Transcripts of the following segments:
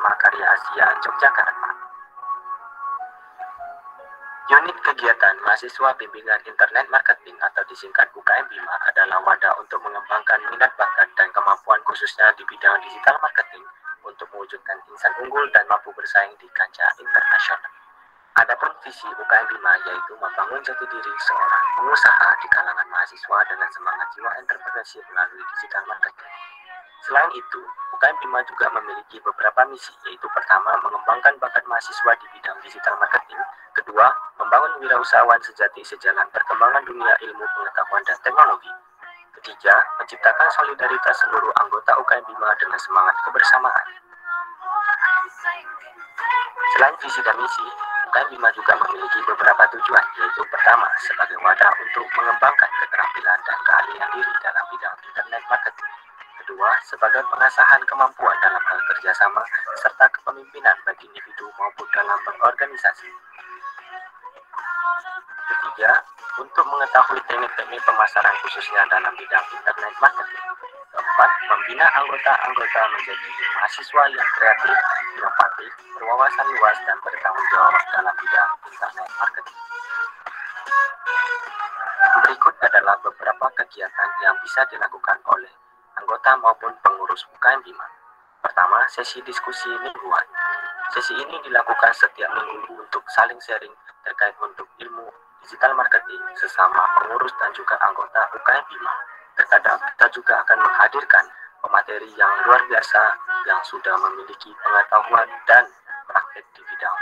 Wisma Karya Asia, Yogyakarta. Unit kegiatan mahasiswa bimbingan internet marketing atau disingkat UKM Bima adalah wadah untuk mengembangkan minat bakat dan kemampuan khususnya di bidang digital marketing untuk mewujudkan insan unggul dan mampu bersaing di kancah internasional. Adapun visi UKM Bima yaitu membangun jati diri seorang pengusaha di kalangan mahasiswa dengan semangat jiwa entrepreneurship melalui digital marketing. Selain itu, UKM Bima juga memiliki beberapa misi, yaitu pertama, mengembangkan bakat mahasiswa di bidang digital marketing. Kedua, membangun wirausahawan sejati sejalan perkembangan dunia ilmu pengetahuan dan teknologi. Ketiga, menciptakan solidaritas seluruh anggota UKM Bima dengan semangat kebersamaan. Selain visi dan misi, UKM Bima juga memiliki beberapa tujuan, yaitu pertama, sebagai wadah untuk mengembangkan keterampilan dan keahlian diri dalam bidang internet marketing. Kedua, sebagai pengasahan kemampuan dalam hal kerjasama serta kepemimpinan bagi individu maupun dalam berorganisasi. Ketiga, untuk mengetahui teknik-teknik pemasaran khususnya dalam bidang internet marketing. Keempat, membina anggota-anggota menjadi mahasiswa yang kreatif, inovatif, berwawasan luas dan bertanggung jawab dalam bidang internet marketing. Berikut adalah beberapa kegiatan yang bisa dilakukan oleh anggota maupun pengurus UKM Bima. Pertama, sesi diskusi mingguan. Sesi ini dilakukan setiap minggu untuk saling sharing terkait untuk ilmu digital marketing sesama pengurus dan juga anggota UKM Bima. Terkadang kita juga akan menghadirkan pemateri yang luar biasa yang sudah memiliki pengetahuan dan praktik di bidang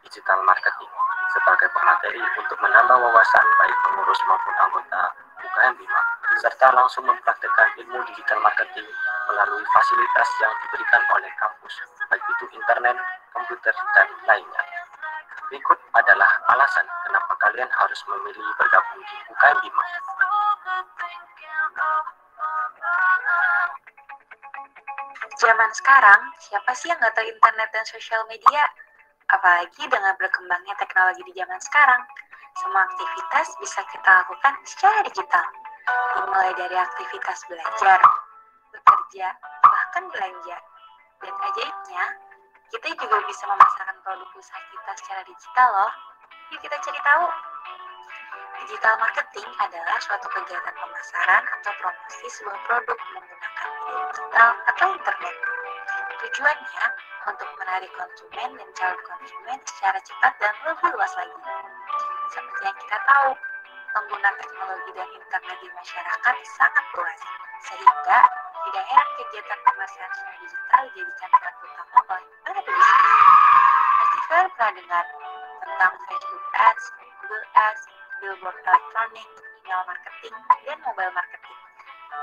digital marketing sebagai pemateri untuk menambah wawasan baik pengurus maupun anggota UKM Bima, serta langsung mempraktikkan ilmu digital marketing melalui fasilitas yang diberikan oleh kampus, baik itu internet, komputer, dan lainnya. Berikut adalah alasan kenapa kalian harus memilih bergabung di UKM Bima. Zaman sekarang, siapa sih yang nggak tahu internet dan sosial media? Apalagi dengan berkembangnya teknologi di zaman sekarang, semua aktivitas bisa kita lakukan secara digital. Dimulai dari aktivitas belajar, bekerja, bahkan belanja. Dan ajaibnya, kita juga bisa memasarkan produk usaha kita secara digital loh. Yuk kita cari tahu. Digital marketing adalah suatu kegiatan pemasaran atau promosi sebuah produk menggunakan media digital atau internet. Tujuannya untuk menarik konsumen dan calon konsumen secara cepat dan lebih luas lagi. Seperti yang kita tahu, pengguna teknologi dan internet di masyarakat sangat luas, sehingga tidak heran kegiatan pemasaran secara digital dijadikan peran utama oleh para pebisnis. Pasti kalian pernah dengar tentang Facebook Ads, Google Ads, billboard elektronik, email marketing, dan mobile marketing.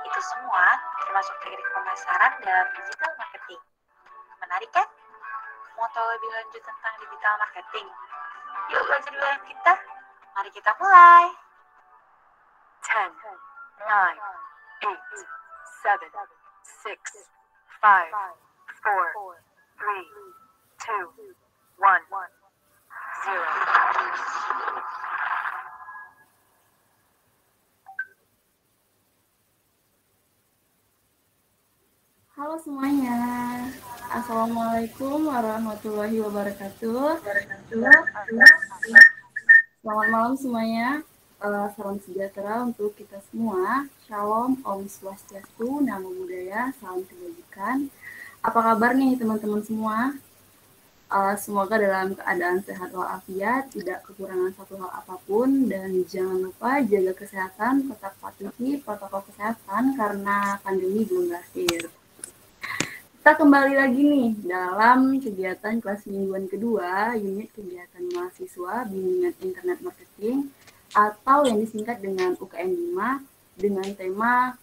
Itu semua termasuk teknik pemasaran dalam digital marketing. Menarik kan? Mau tahu lebih lanjut tentang digital marketing? Yuk belajar dengan kita. Mari kita mulai. 10, 9, 8, 7, 6, 5, 4, 3, 2, 1, 0. Halo semuanya, Assalamualaikum warahmatullahi wabarakatuh. Selamat malam semuanya, salam sejahtera untuk kita semua. Shalom, Om Swastiastu, Namo Buddhaya, salam kebajikan. Apa kabar nih teman-teman semua? Semoga dalam keadaan sehat walafiat, tidak kekurangan satu hal apapun, dan jangan lupa jaga kesehatan, tetap patuhi protokol kesehatan karena pandemi belum berakhir. Kita kembali lagi nih dalam kegiatan kelas mingguan kedua, unit kegiatan mahasiswa bimbingan internet marketing atau yang disingkat dengan UKM Bima dengan tema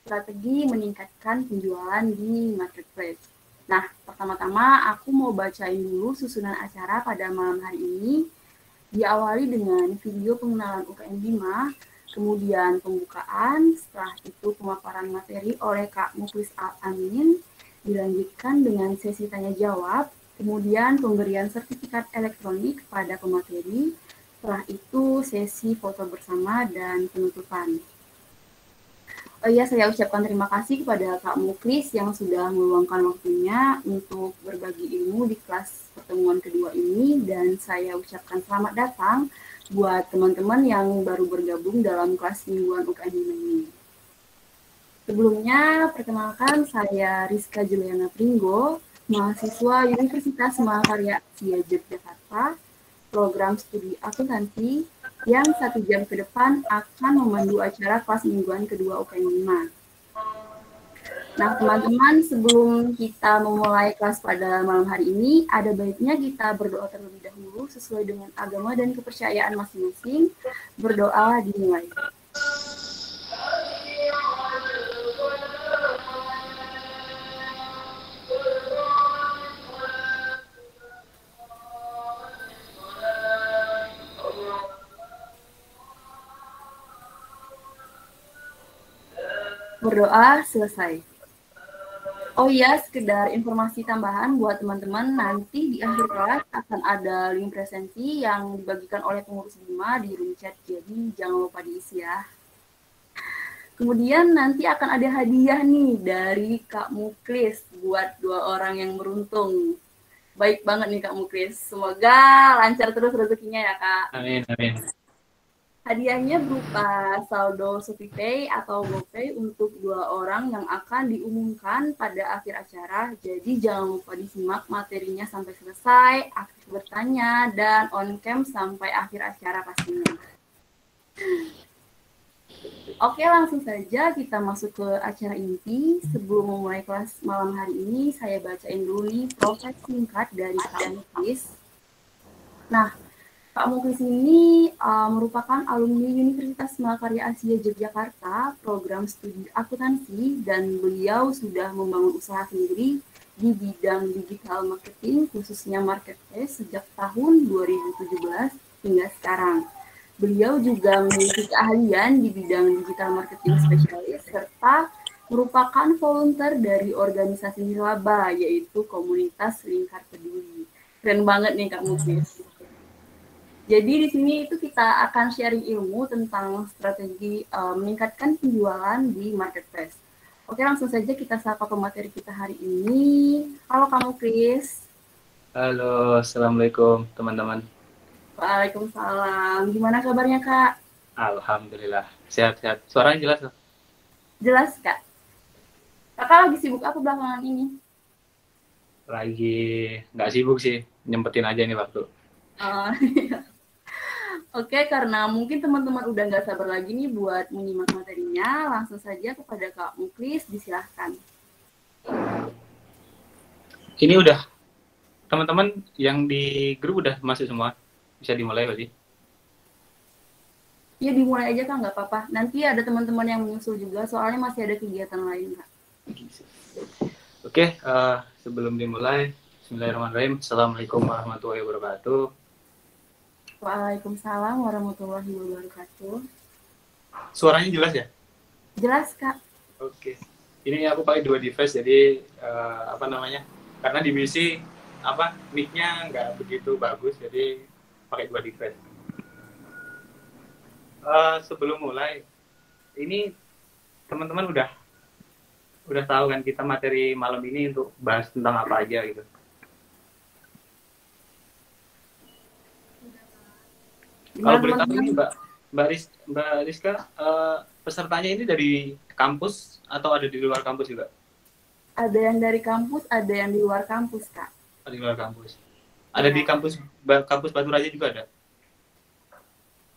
strategi meningkatkan penjualan di marketplace. Nah, pertama-tama aku mau bacain dulu susunan acara pada malam hari ini. Diawali dengan video pengenalan UKM Bima, kemudian pembukaan, setelah itu pemaparan materi oleh Kak Muklis Al-Amin, dilanjutkan dengan sesi tanya-jawab, kemudian pemberian sertifikat elektronik kepada pemateri, setelah itu sesi foto bersama dan penutupan. Ya, saya ucapkan terima kasih kepada Kak Muklis yang sudah meluangkan waktunya untuk berbagi ilmu di kelas pertemuan kedua ini, dan saya ucapkan selamat datang buat teman-teman yang baru bergabung dalam kelas mingguan UKM ini. Sebelumnya, perkenalkan saya Rizka Juliana Pringgo, mahasiswa Universitas Mahakarya Asia Yogyakarta, program studi akuntansi yang 1 jam ke depan akan memandu acara kelas mingguan kedua UKM 5. Nah, teman-teman, sebelum kita memulai kelas pada malam hari ini, ada baiknya kita berdoa terlebih dahulu sesuai dengan agama dan kepercayaan masing-masing. Berdoa dimulai. Berdoa selesai. Oh iya, sekedar informasi tambahan buat teman-teman, nanti di akhir kelas akan ada link presensi yang dibagikan oleh pengurus BIMA di room chat, jadi jangan lupa diisi ya. Kemudian nanti akan ada hadiah nih dari Kak Muklis buat 2 orang yang beruntung. Baik banget nih Kak Muklis, semoga lancar terus rezekinya ya Kak. Amin, amin. Hadiahnya berupa saldo ShopeePay atau GoPay untuk 2 orang yang akan diumumkan pada akhir acara. Jadi jangan lupa disimak materinya sampai selesai, aktif bertanya, dan on cam sampai akhir acara pastinya. Oke, langsung saja kita masuk ke acara inti. Sebelum memulai kelas malam hari ini, saya bacain dulu nih profil singkat dari Kak Muklis. Nah, Kak Muklis ini merupakan alumni Universitas Mahakarya Asia Yogyakarta, program studi akuntansi, dan beliau sudah membangun usaha sendiri di bidang digital marketing, khususnya marketplace sejak tahun 2017 hingga sekarang. Beliau juga memiliki keahlian di bidang digital marketing spesialis, serta merupakan volunteer dari organisasi nirlaba, yaitu Komunitas Lingkar Peduli. Keren banget nih Kak Muklis. Jadi di sini itu kita akan sharing ilmu tentang strategi meningkatkan penjualan di marketplace. Oke, langsung saja kita sapa pemateri kita hari ini. Halo kamu Chris. Halo, assalamualaikum teman-teman. Waalaikumsalam. Gimana kabarnya Kak? Alhamdulillah, sehat-sehat. Suaranya jelas loh? Jelas Kak. Kakak lagi sibuk apa belakangan ini? Lagi nggak sibuk sih, nyempetin aja nih waktu. Oke, karena mungkin teman-teman udah nggak sabar lagi nih buat menyimak materinya, langsung saja kepada Kak Muklis, disilahkan. Ini udah, teman-teman yang di grup udah masuk semua? Bisa dimulai berarti? Ya, dimulai aja Kak, nggak apa-apa. Nanti ada teman-teman yang menyusul juga, soalnya masih ada kegiatan lain Kak. Oke, sebelum dimulai, bismillahirrahmanirrahim. Assalamualaikum warahmatullahi wabarakatuh. Waalaikumsalam warahmatullahi wabarakatuh. Suaranya jelas ya? Jelas Kak. Oke. Ini aku pakai 2 device, jadi karena di PC mic-nya nggak begitu bagus, jadi pakai 2 device. Sebelum mulai, ini teman-teman udah tahu kan kita materi malam ini untuk bahas tentang apa aja gitu. Kalau boleh tahu ini Mbak Rizka, pesertanya ini dari kampus atau ada di luar kampus juga? Ada yang dari kampus, ada yang di luar kampus Kak. Di luar kampus. Ada di kampus Batu Raja juga ada?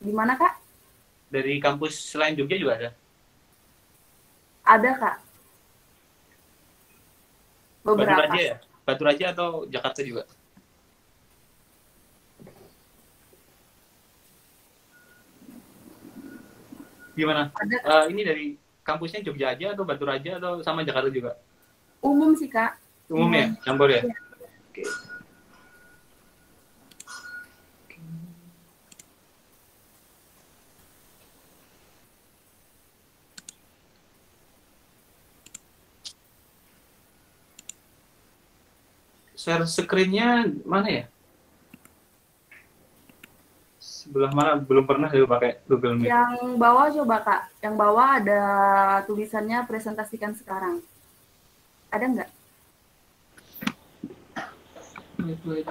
Di mana Kak? Dari kampus selain Jogja juga ada? Ada Kak. Beberapa. Batu Raja ya? Batu Raja atau Jakarta juga? Gimana? Ini dari kampusnya Jogja aja atau Batu Raja atau sama Jakarta juga? Umum sih Kak. Umum ya? Campur ya? Oke. Share screen-nya mana ya? Sebelah mana? Belum pernah saya pakai Google Meet. Yang bawah coba Kak. Yang bawah ada tulisannya presentasikan sekarang. Ada nggak? Wait.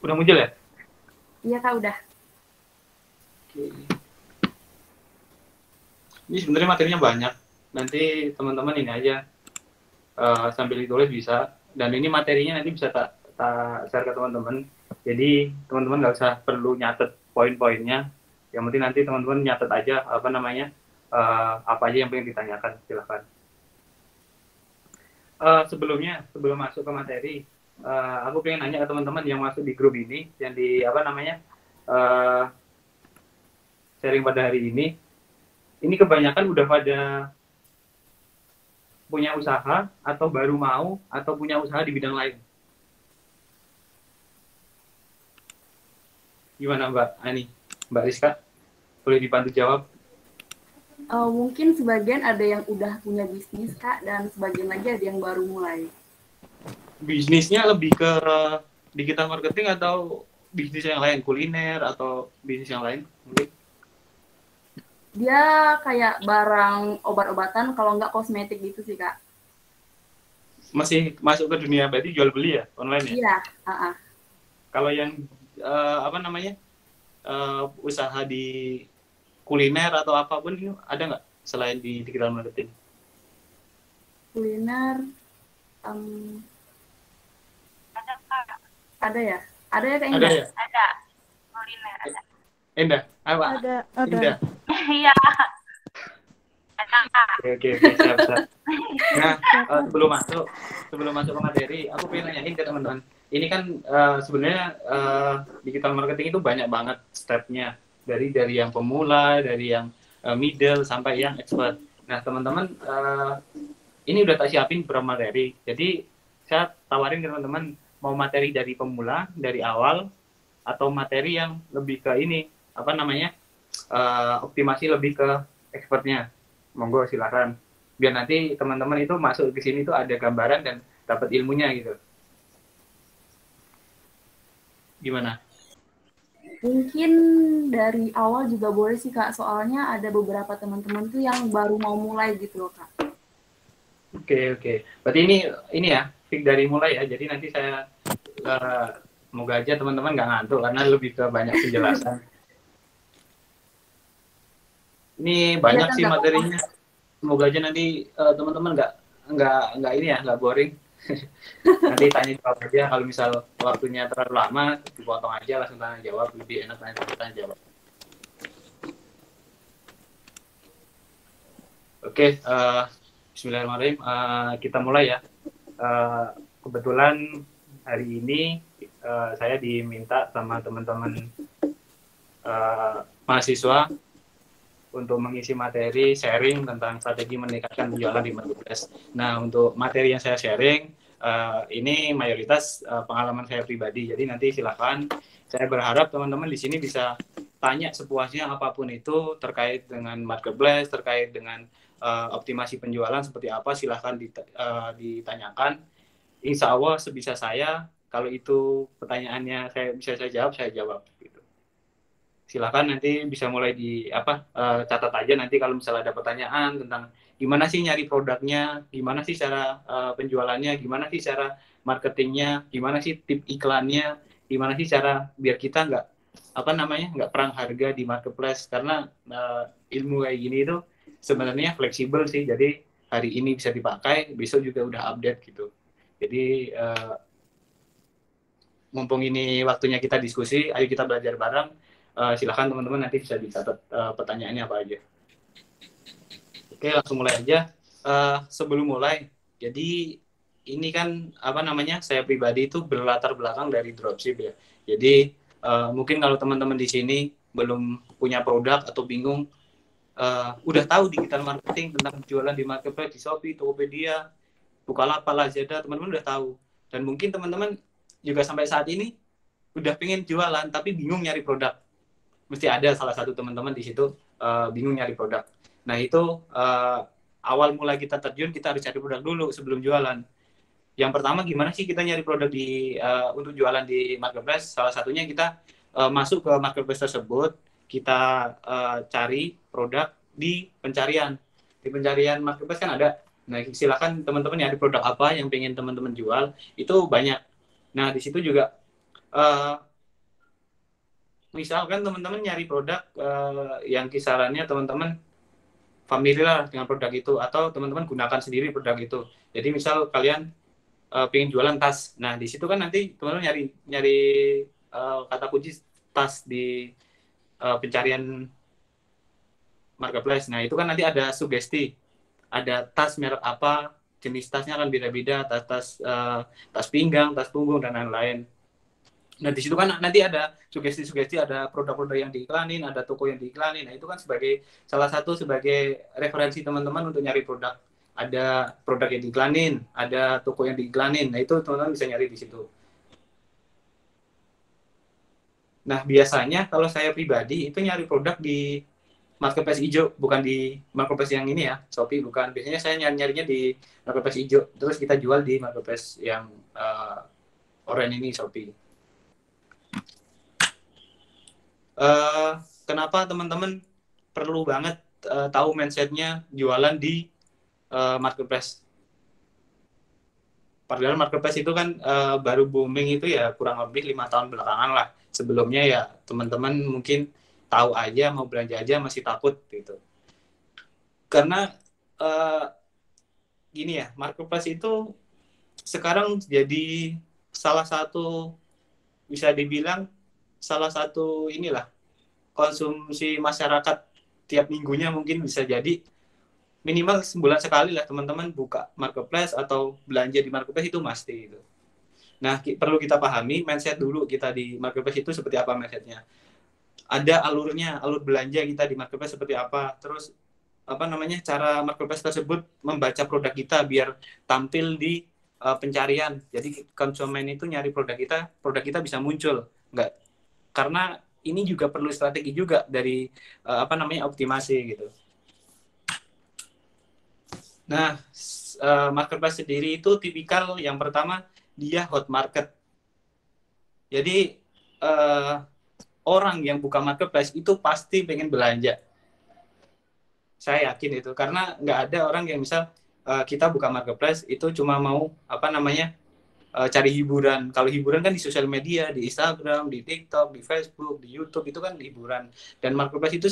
Udah muncul ya? Iya Kak, udah. Oke. Ini sebenarnya materinya banyak. Nanti teman-teman ini aja sambil ditulis bisa. Dan ini materinya nanti bisa tak share ke teman-teman. Jadi teman-teman nggak usah perlu nyatet poin-poinnya. Yang penting nanti teman-teman nyatet aja apa aja yang pengen ditanyakan. Silakan. Sebelum masuk ke materi, aku pengen nanya ke teman-teman yang masuk di grup ini, yang di sharing pada hari ini. Ini kebanyakan udah pada punya usaha atau baru mau atau punya usaha di bidang lain. Gimana Mbak Ani, Mbak Rizka? Boleh dibantu jawab? Mungkin sebagian ada yang udah punya bisnis Kak, dan sebagian lagi ada yang baru mulai. Bisnisnya lebih ke digital marketing atau bisnis yang lain, kuliner atau bisnis yang lain mungkin? Dia kayak barang obat-obatan, kalau nggak kosmetik gitu sih Kak. Masih masuk ke dunia berarti jual beli ya, online ya? Iya. Kalau yang usaha di kuliner atau apapun itu ada nggak selain di digital marketing? Kuliner, ada ya? Ada ya Kak Indah? Ada ya? Ada. Kuliner ada. Endah, apa? Ada. Indah. Iya. Ada. Oke, siap. Nah, sebelum masuk ke materi, aku pengen nanyain ke teman-teman. Ini kan sebenarnya digital marketing itu banyak banget stepnya, dari yang pemula, dari yang middle sampai yang expert. Nah, teman-teman, ini udah tak siapin beberapa materi. Jadi saya tawarin ke teman-teman mau materi dari pemula, dari awal, atau materi yang lebih ke ini, optimasi lebih ke expertnya. Monggo silakan. Biar nanti teman-teman itu masuk ke sini tuh ada gambaran dan dapat ilmunya gitu. Gimana? Mungkin dari awal juga boleh sih Kak, soalnya ada beberapa teman-teman tuh yang baru mau mulai gitu loh Kak. Oke. Berarti ini ya, fix dari mulai ya. Jadi nanti saya semoga aja teman-teman nggak ngantuk karena lebih ke banyak penjelasan. Ini banyak sih materinya. Semoga aja nanti teman-teman nggak boring. Nanti tanya jawab aja. Kalau misal waktunya terlalu lama, dipotong aja langsung tanya jawab. Lebih enak tanya jawab. Oke, Bismillahirrahmanirrahim. Kita mulai ya. Kebetulan hari ini saya diminta sama teman-teman mahasiswa untuk mengisi materi sharing tentang strategi meningkatkan penjualan di marketplace. Nah, untuk materi yang saya sharing ini mayoritas pengalaman saya pribadi. Jadi nanti silakan. Saya berharap teman-teman di sini bisa tanya sepuasnya apapun itu terkait dengan marketplace, terkait dengan optimasi penjualan seperti apa, silahkan ditanyakan. Insya Allah sebisa saya, kalau itu pertanyaannya saya jawab gitu. Silahkan nanti bisa mulai catat aja nanti kalau misalnya ada pertanyaan tentang gimana sih nyari produknya, gimana sih cara penjualannya, gimana sih cara marketingnya, gimana sih tip iklannya, gimana sih cara biar kita nggak perang harga di marketplace, karena ilmu kayak gini itu sebenarnya fleksibel sih, jadi hari ini bisa dipakai, besok juga udah update gitu. Jadi mumpung ini waktunya kita diskusi, ayo kita belajar bareng. Silakan teman-teman nanti bisa dicatat pertanyaannya apa aja. Oke, langsung mulai aja. Sebelum mulai, jadi ini kan saya pribadi itu berlatar belakang dari dropship ya. Jadi mungkin kalau teman-teman di sini belum punya produk atau bingung, udah tahu digital marketing tentang jualan di marketplace, di Shopee, Tokopedia, Bukalapak, Lazada, teman-teman udah tahu. Dan mungkin teman-teman juga sampai saat ini udah pengen jualan tapi bingung nyari produk. Mesti ada salah satu teman-teman di situ bingung nyari produk. Nah itu awal mulai kita terjun, kita harus cari produk dulu sebelum jualan. Yang pertama gimana sih kita nyari produk untuk jualan di marketplace? Salah satunya kita masuk ke marketplace tersebut, kita cari produk di pencarian. Di pencarian marketplace kan ada. Nah silakan teman-teman nyari produk apa yang pengen teman-teman jual, itu banyak. Nah di situ juga misalkan teman-teman nyari produk yang kisarannya teman-teman familiar dengan produk itu, atau teman-teman gunakan sendiri produk itu. Jadi misal kalian pengen jualan tas, nah di situ kan nanti teman-teman nyari kata kunci tas di pencarian marketplace. Nah itu kan nanti ada sugesti, ada tas merek apa, jenis tasnya kan beda-beda, tas pinggang, tas punggung dan lain-lain. Nah di situ kan nanti ada sugesti-sugesti, ada produk-produk yang diiklanin, ada toko yang diiklanin. Nah itu kan salah satu sebagai referensi teman-teman untuk nyari produk. Ada produk yang diiklanin, ada toko yang diiklanin. Nah itu teman-teman bisa nyari di situ. Nah biasanya kalau saya pribadi itu nyari produk di marketplace hijau, bukan di marketplace yang ini ya, Shopee bukan. Biasanya saya nyarinya di marketplace hijau, terus kita jual di marketplace yang oranye ini, Shopee. Kenapa teman-teman perlu banget tahu mindsetnya jualan di marketplace? Padahal marketplace itu kan baru booming itu ya kurang lebih 5 tahun belakangan lah. Sebelumnya ya teman-teman mungkin tahu aja, mau belanja aja masih takut gitu. Karena gini ya, marketplace itu sekarang jadi salah satu, bisa dibilang salah satu inilah konsumsi masyarakat tiap minggunya. Mungkin bisa jadi minimal sebulan sekali lah teman-teman buka marketplace atau belanja di marketplace, itu pasti itu. Nah perlu kita pahami mindset dulu kita di marketplace itu seperti apa mindsetnya. Ada alurnya, alur belanja kita di marketplace seperti apa, terus cara marketplace tersebut membaca produk kita biar tampil di pencarian. Jadi konsumen itu nyari produk kita bisa muncul, enggak? Karena ini juga perlu strategi juga dari optimasi gitu. Nah, marketplace sendiri itu tipikal yang pertama dia hot market. Jadi orang yang buka marketplace itu pasti pengen belanja. Saya yakin itu, karena nggak ada orang yang misal kita buka marketplace itu cuma mau cari hiburan. Kalau hiburan kan di sosial media, di Instagram, di TikTok, di Facebook, di YouTube, itu kan hiburan. Dan marketplace itu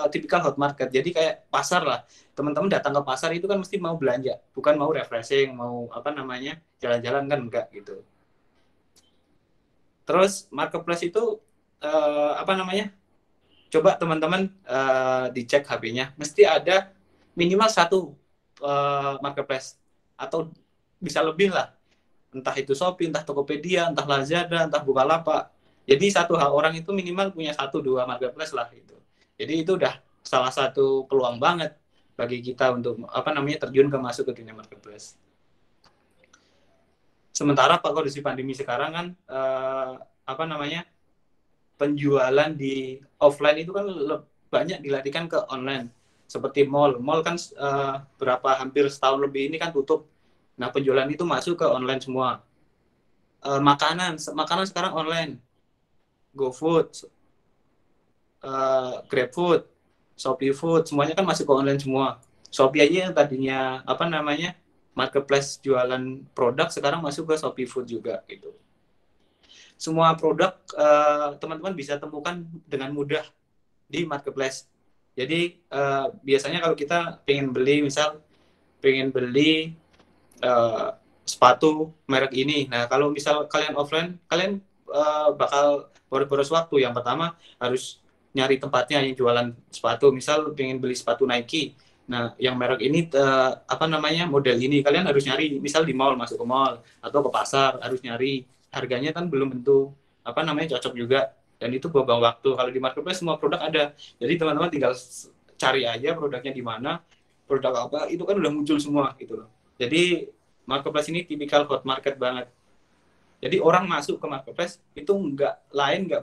tipikal hot market. Jadi kayak pasar lah. Teman-teman datang ke pasar itu kan mesti mau belanja, bukan mau refreshing, mau jalan-jalan, kan enggak gitu. Terus marketplace itu coba teman-teman dicek HP-nya, mesti ada minimal satu marketplace atau bisa lebih lah. Entah itu Shopee, entah Tokopedia, entah Lazada, entah Bukalapak. Jadi satu orang itu minimal punya 1-2 marketplace lah gitu. Jadi itu udah salah satu peluang banget bagi kita untuk terjun masuk ke dunia marketplace. Sementara kondisi pandemi sekarang kan penjualan di offline itu kan banyak dilarikan ke online. Seperti mall kan hampir setahun lebih ini kan tutup. Nah, penjualan itu masuk ke online semua. Makanan sekarang online. GoFood, GrabFood, Shopee Food, semuanya kan masuk ke online semua. Shopee aja yang tadinya marketplace jualan produk, sekarang masuk ke Shopee Food juga gitu. Semua produk teman-teman bisa temukan dengan mudah di marketplace. Jadi biasanya kalau kita pengen beli sepatu merek ini. Nah, kalau misal kalian offline, kalian bakal boros waktu. Yang pertama harus nyari tempatnya yang jualan sepatu. Misal pengen beli sepatu Nike. Nah, yang merek ini model ini, kalian harus nyari misal di mall, masuk ke mall atau ke pasar, harus nyari. Harganya kan belum tentu cocok juga, dan itu buang waktu. Kalau di marketplace semua produk ada. Jadi teman-teman tinggal cari aja produknya di mana, produk apa, itu kan udah muncul semua gitu loh. Jadi marketplace ini tipikal hot market banget. Jadi orang masuk ke marketplace itu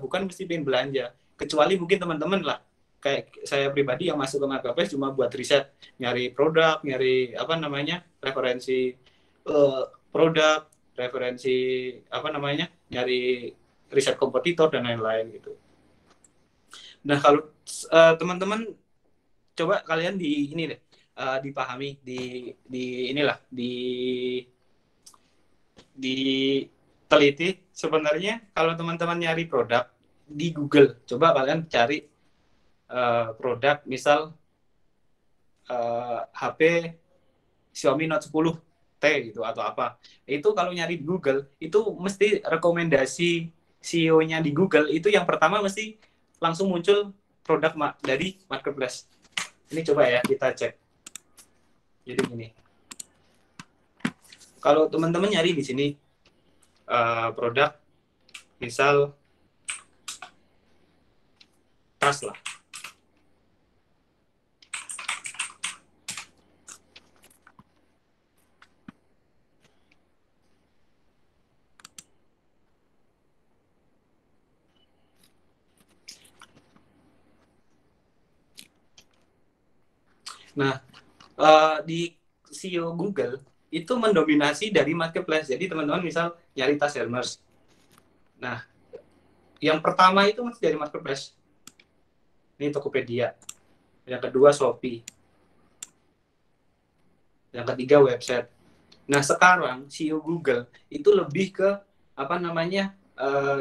bukan mesti pengen belanja, kecuali mungkin teman-teman lah kayak saya pribadi yang masuk ke marketplace cuma buat riset, nyari produk, nyari referensi produk, nyari riset kompetitor dan lain-lain gitu. Nah kalau teman-teman coba kalian dipahami diteliti sebenarnya kalau teman-teman nyari produk di Google, coba kalian cari produk misal HP Xiaomi Note 10T gitu atau apa. Itu kalau nyari di Google itu mesti rekomendasi CEO-nya di Google itu yang pertama mesti langsung muncul produk dari marketplace. Ini coba ya kita cek. Jadi gini. Kalau teman-teman nyari di sini produk misal tas lah. Nah, di CEO Google itu mendominasi dari marketplace. Jadi teman-teman misal nyari tas Hermes. Nah, yang pertama itu masih dari marketplace. Ini Tokopedia. Yang kedua Shopee. Yang ketiga website. Nah, sekarang CEO Google itu lebih ke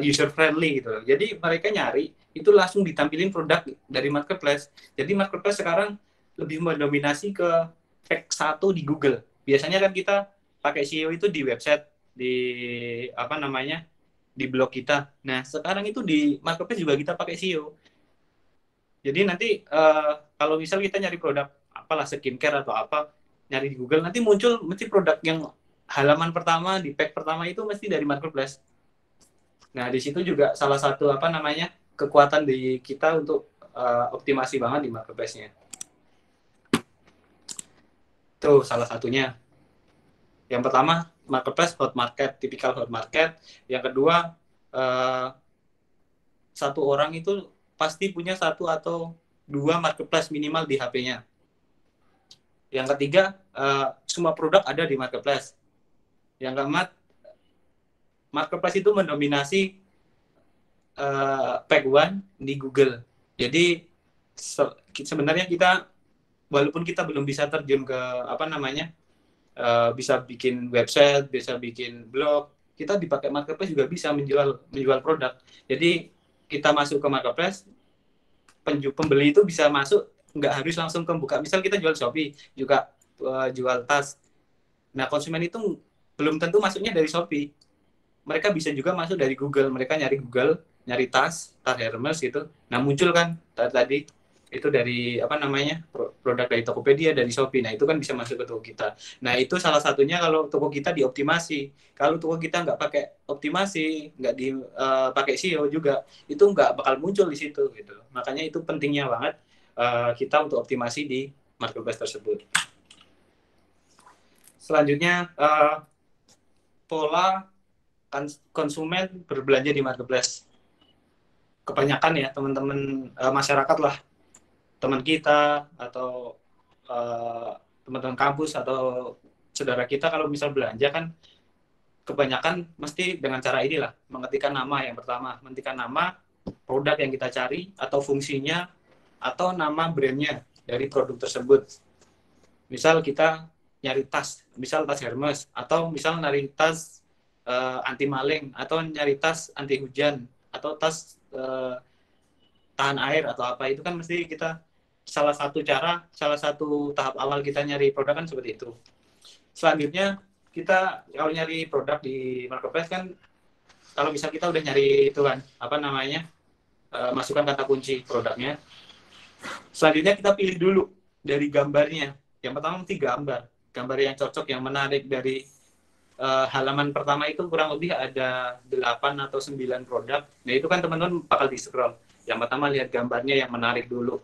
user friendly gitu. Jadi mereka nyari itu langsung ditampilin produk dari marketplace. Jadi marketplace sekarang lebih mendominasi ke rank 1 di Google. Biasanya kan kita pakai SEO itu di website, di blog kita. Nah, sekarang itu di marketplace juga kita pakai SEO. Jadi nanti kalau misal kita nyari produk apalah skincare atau apa, nyari di Google nanti muncul mesti produk yang halaman pertama di page pertama itu mesti dari marketplace. Nah, di situ juga salah satu kekuatan di kita untuk optimasi banget di marketplace-nya. Itu salah satunya. Yang pertama, marketplace hot market, tipikal hot market. Yang kedua, satu orang itu pasti punya 1 atau 2 marketplace minimal di HP-nya. Yang ketiga, semua produk ada di marketplace. Yang keempat, marketplace itu mendominasi page 1 di Google. Jadi sebenarnya kita walaupun kita belum bisa terjun ke bisa bikin website, bisa bikin blog, kita dipakai marketplace juga bisa menjual produk. Jadi kita masuk ke marketplace, pembeli itu bisa masuk, nggak harus langsung ke buka. Misal kita jual Shopee, juga jual tas. Nah, konsumen itu belum tentu masuknya dari Shopee. Mereka bisa juga masuk dari Google. Mereka nyari Google, nyari tas Hermes gitu. Nah, muncul kan tadi itu dari produk dari Tokopedia, dari Shopee. Nah, itu kan bisa masuk ke toko kita. Nah, itu salah satunya kalau toko kita dioptimasi. Kalau toko kita nggak pakai optimasi, nggak pakai SEO juga, itu nggak bakal muncul di situ gitu. Makanya itu pentingnya banget kita untuk optimasi di marketplace tersebut. Selanjutnya pola konsumen berbelanja di marketplace. Kebanyakan ya teman-teman masyarakat lah, teman kita atau teman-teman kampus atau saudara kita kalau misal belanja kan kebanyakan mesti dengan cara inilah, mengetikkan nama yang pertama, mengetikkan nama produk yang kita cari atau fungsinya atau nama brandnya dari produk tersebut. Misal kita nyari tas, misal tas Hermes, atau misal nyari tas anti maling, atau nyari tas anti hujan, atau tas tahan air atau apa, itu kan mesti kita salah satu tahap awal kita nyari produk kan seperti itu. Selanjutnya kita kalau nyari produk di marketplace kan, kalau misal kita udah nyari itu kan masukkan kata kunci produknya. Selanjutnya kita pilih dulu dari gambarnya. Yang pertama mesti gambar yang cocok, yang menarik. Dari halaman pertama itu kurang lebih ada 8 atau 9 produk. Nah, itu kan teman-teman bakal di-scroll. Yang pertama lihat gambarnya yang menarik dulu.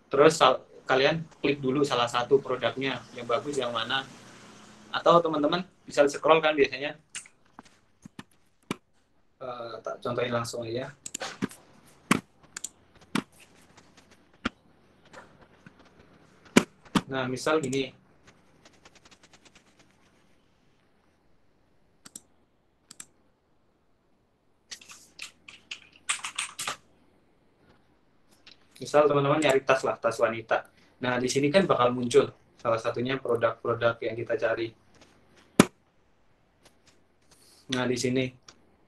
Terus kalian klik dulu salah satu produknya yang bagus yang mana. Atau teman-teman bisa scroll kan biasanya. Tak contohin langsung aja. Nah, misal gini. Misal teman-teman nyari tas lah, tas wanita. Nah, di sini kan bakal muncul salah satunya produk-produk yang kita cari. Nah, di sini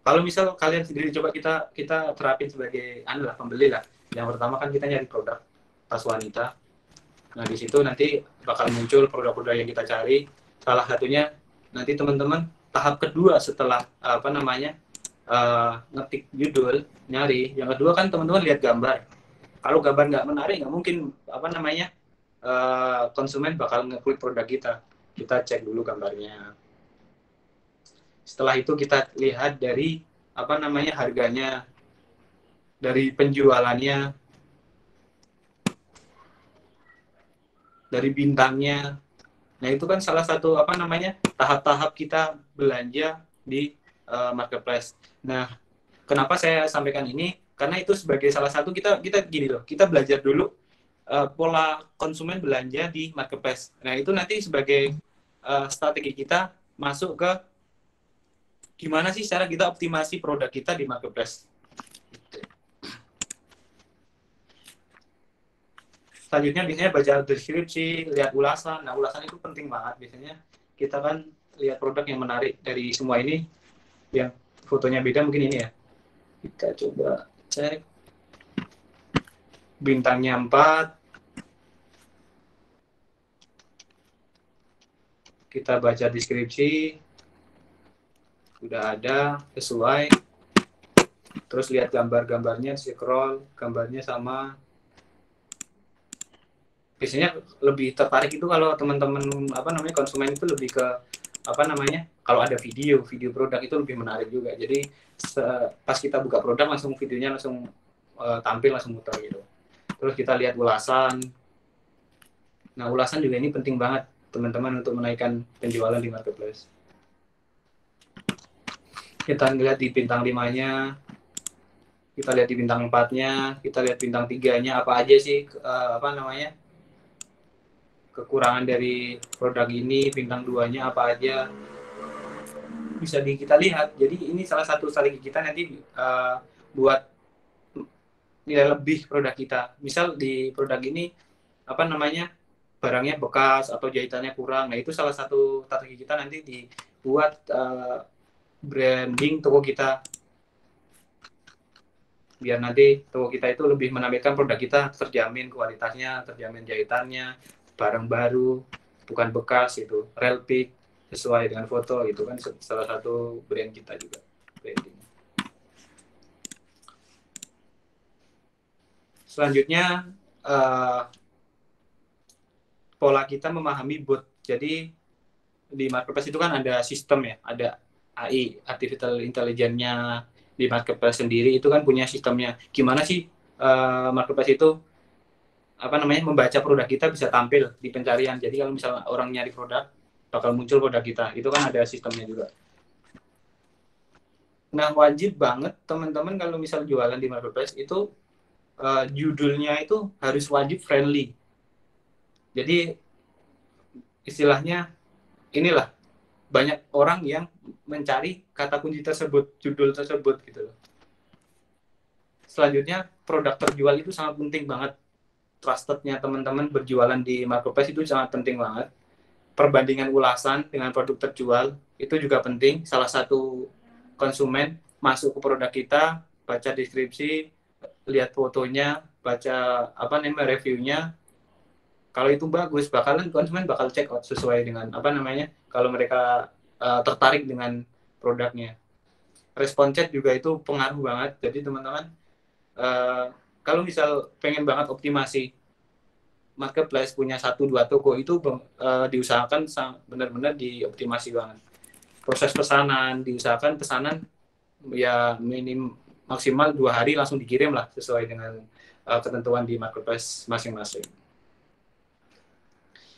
kalau misal kalian sendiri coba kita terapin sebagai pembeli lah. Yang pertama kan kita nyari produk tas wanita. Nah, di situ nanti bakal muncul produk-produk yang kita cari. Salah satunya nanti teman-teman tahap kedua setelah ngetik judul, nyari. Yang kedua kan teman-teman lihat gambar. Kalau gambar nggak menarik, nggak mungkin konsumen bakal ngeklik produk kita. Kita cek dulu gambarnya. Setelah itu kita lihat dari harganya, dari penjualannya, dari bintangnya. Nah, itu kan salah satu tahap-tahap kita belanja di marketplace. Nah, kenapa saya sampaikan ini? Karena itu sebagai salah satu kita gini loh, kita belajar dulu pola konsumen belanja di marketplace. Nah, itu nanti sebagai strategi kita masuk ke gimana sih cara kita optimasi produk kita di marketplace. Selanjutnya biasanya baca deskripsi, lihat ulasan. Nah, ulasan itu penting banget. Biasanya kita kan lihat produk yang menarik dari semua ini, yang fotonya beda mungkin ini ya. Kita coba cek. Bintangnya 4. Kita baca deskripsi. Udah ada, sesuai. Terus lihat gambar-gambarnya, scroll gambarnya sama. Biasanya lebih tertarik itu kalau teman-teman konsumen itu lebih ke kalau ada video produk itu lebih menarik juga. Jadi pas kita buka produk langsung videonya langsung tampil, langsung muter gitu. Terus kita lihat ulasan. Nah, ulasan juga ini penting banget teman-teman untuk menaikkan penjualan di marketplace. Kita lihat di bintang 5-nya, kita lihat di bintang 4-nya, kita lihat bintang 3-nya, apa aja sih kekurangan dari produk ini, bintang 2-nya apa aja bisa kita lihat. Jadi ini salah satu strategi kita nanti buat nilai lebih produk kita. Misal di produk ini barangnya bekas atau jahitannya kurang. Nah, itu salah satu strategi kita nanti dibuat branding toko kita. Biar nanti toko kita itu lebih menampilkan produk kita terjamin kualitasnya, terjamin jahitannya, barang baru, bukan bekas, itu real pick, sesuai dengan foto. Itu kan salah satu brand kita juga, branding. Selanjutnya pola kita memahami bot. Jadi di marketplace itu kan ada sistem ya, ada AI, artificial intelligence-nya. Di marketplace sendiri itu kan punya sistemnya. Gimana sih marketplace itu membaca produk kita bisa tampil di pencarian. Jadi kalau misalnya orang nyari produk, bakal muncul produk kita. Itu kan ada sistemnya juga. Nah, wajib banget teman-teman kalau misal jualan di marketplace itu judulnya itu harus wajib friendly. Jadi istilahnya inilah, banyak orang yang mencari kata kunci tersebut, judul tersebut gitu loh. Selanjutnya, produk terjual itu sangat penting banget. Trusted-nya teman-teman berjualan di marketplace itu sangat penting banget. Perbandingan ulasan dengan produk terjual itu juga penting. Salah satu konsumen masuk ke produk kita, baca deskripsi, lihat fotonya, baca reviewnya. Kalau itu bagus, konsumen bakal check out sesuai dengan kalau mereka tertarik dengan produknya. Respon chat juga itu pengaruh banget. Jadi teman-teman kalau misal pengen banget optimasi marketplace, punya 1-2 toko itu diusahakan benar-benar dioptimasi banget. Proses pesanan diusahakan pesanan ya maksimal 2 hari langsung dikirim lah, sesuai dengan ketentuan di marketplace masing-masing.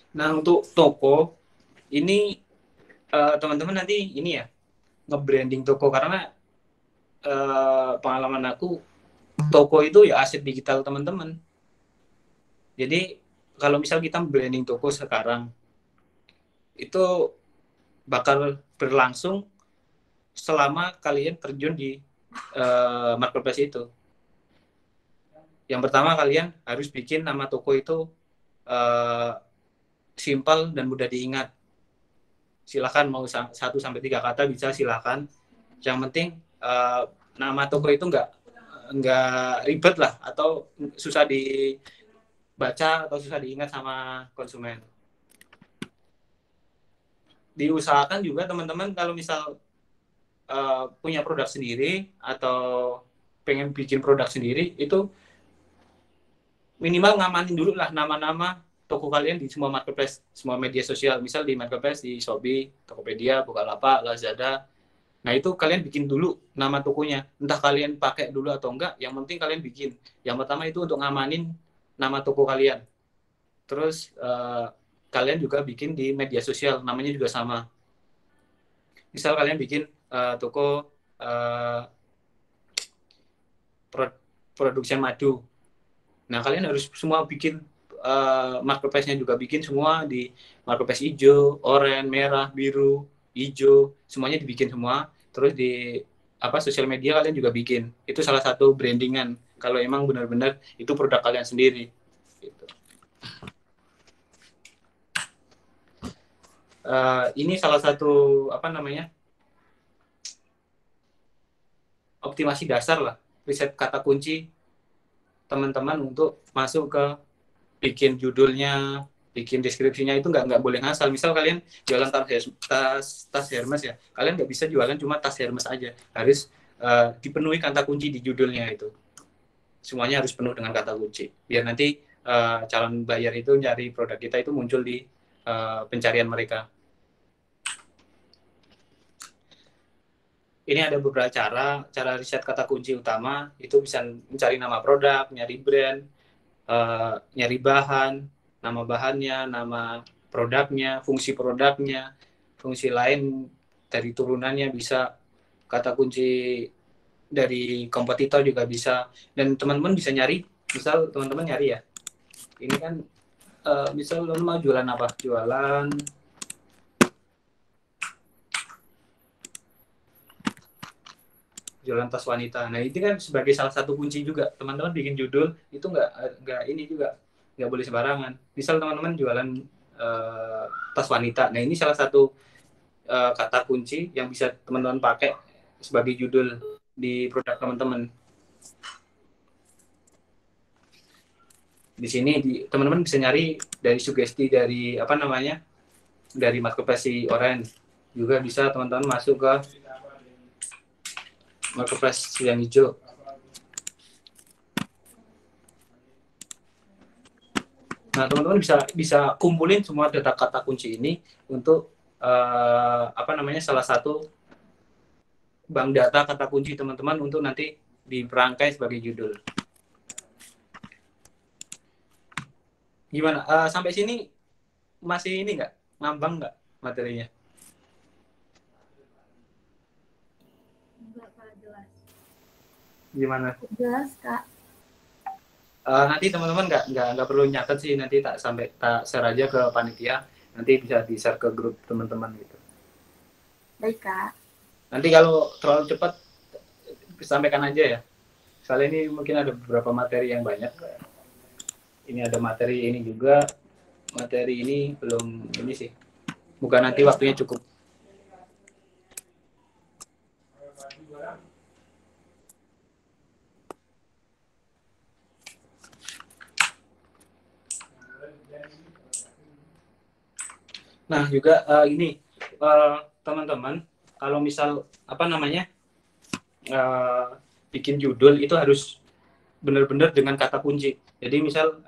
Nah, untuk toko ini teman-teman nanti ini ya nge-branding toko, karena pengalaman aku, toko itu ya aset digital teman-teman. Jadi kalau misal kita branding toko sekarang, itu bakal berlangsung selama kalian terjun di marketplace itu. Yang pertama, kalian harus bikin nama toko itu simpel dan mudah diingat. Silakan mau 1-3 kata bisa, silakan. Yang penting nama toko itu nggak ribet lah, atau susah dibaca atau susah diingat sama konsumen. Diusahakan juga teman-teman kalau misal punya produk sendiri atau pengen bikin produk sendiri, itu minimal ngamanin dulu lah nama-nama toko kalian di semua marketplace, semua media sosial. Misal di marketplace di Shopee, Tokopedia, Bukalapak, Lazada. Nah itu kalian bikin dulu nama tokonya. Entah kalian pakai dulu atau enggak, yang penting kalian bikin. Yang pertama itu untuk ngamanin nama toko kalian. Terus kalian juga bikin di media sosial, namanya juga sama. Misal kalian bikin toko production madu. Nah, kalian harus semua bikin marketplace-nya juga bikin semua di marketplace hijau, oranye, merah, biru, hijau, semuanya dibikin semua. Terus di sosial media kalian juga bikin. Itu salah satu brandingan kalau emang benar-benar itu produk kalian sendiri. Gitu. Ini salah satu optimasi dasar lah, riset kata kunci teman-teman untuk masuk ke bikin judulnya, bikin deskripsinya itu nggak boleh ngasal. Misal kalian jualan tas Hermes ya, kalian nggak bisa jualan cuma tas Hermes aja, harus dipenuhi kata kunci di judulnya itu. Semuanya harus penuh dengan kata kunci, biar nanti calon buyer itu nyari produk kita itu muncul di pencarian mereka. Ini ada beberapa cara riset kata kunci utama, itu bisa mencari nama produk, nyari brand, nyari bahan, nama bahannya, nama produknya, fungsi lain dari turunannya bisa, kata kunci dari kompetitor juga bisa. Dan teman-teman bisa nyari, misal teman-teman nyari ya, ini kan misal lo mau jualan apa? Jualan tas wanita. Nah, itu kan sebagai salah satu kunci juga. Teman-teman bikin judul itu nggak boleh sembarangan. Misal teman-teman jualan tas wanita. Nah, ini salah satu kata kunci yang bisa teman-teman pakai sebagai judul di produk teman-teman. Di sini teman-teman bisa nyari dari sugesti dari dari marketplace oranye. Juga bisa teman-teman masuk ke marketplace yang hijau. Nah, teman-teman bisa kumpulin semua data kata kunci ini untuk salah satu bank data kata kunci teman-teman untuk nanti diperangkai sebagai judul. Gimana? Sampai sini masih ini nggak? Ngambang nggak materinya? Gimana? Jelas, Kak. Nanti teman-teman nggak perlu nyatet sih, nanti tak share aja ke panitia, nanti bisa di share ke grup teman-teman gitu. Baik, Kak. Nanti kalau terlalu cepat sampaikan aja ya. Soalnya ini mungkin ada beberapa materi yang banyak. Ini ada materi ini juga, materi ini belum ini sih. Bukan nanti waktunya cukup. Nah, juga ini teman-teman, kalau misal bikin judul itu harus benar-benar dengan kata kunci. Jadi misal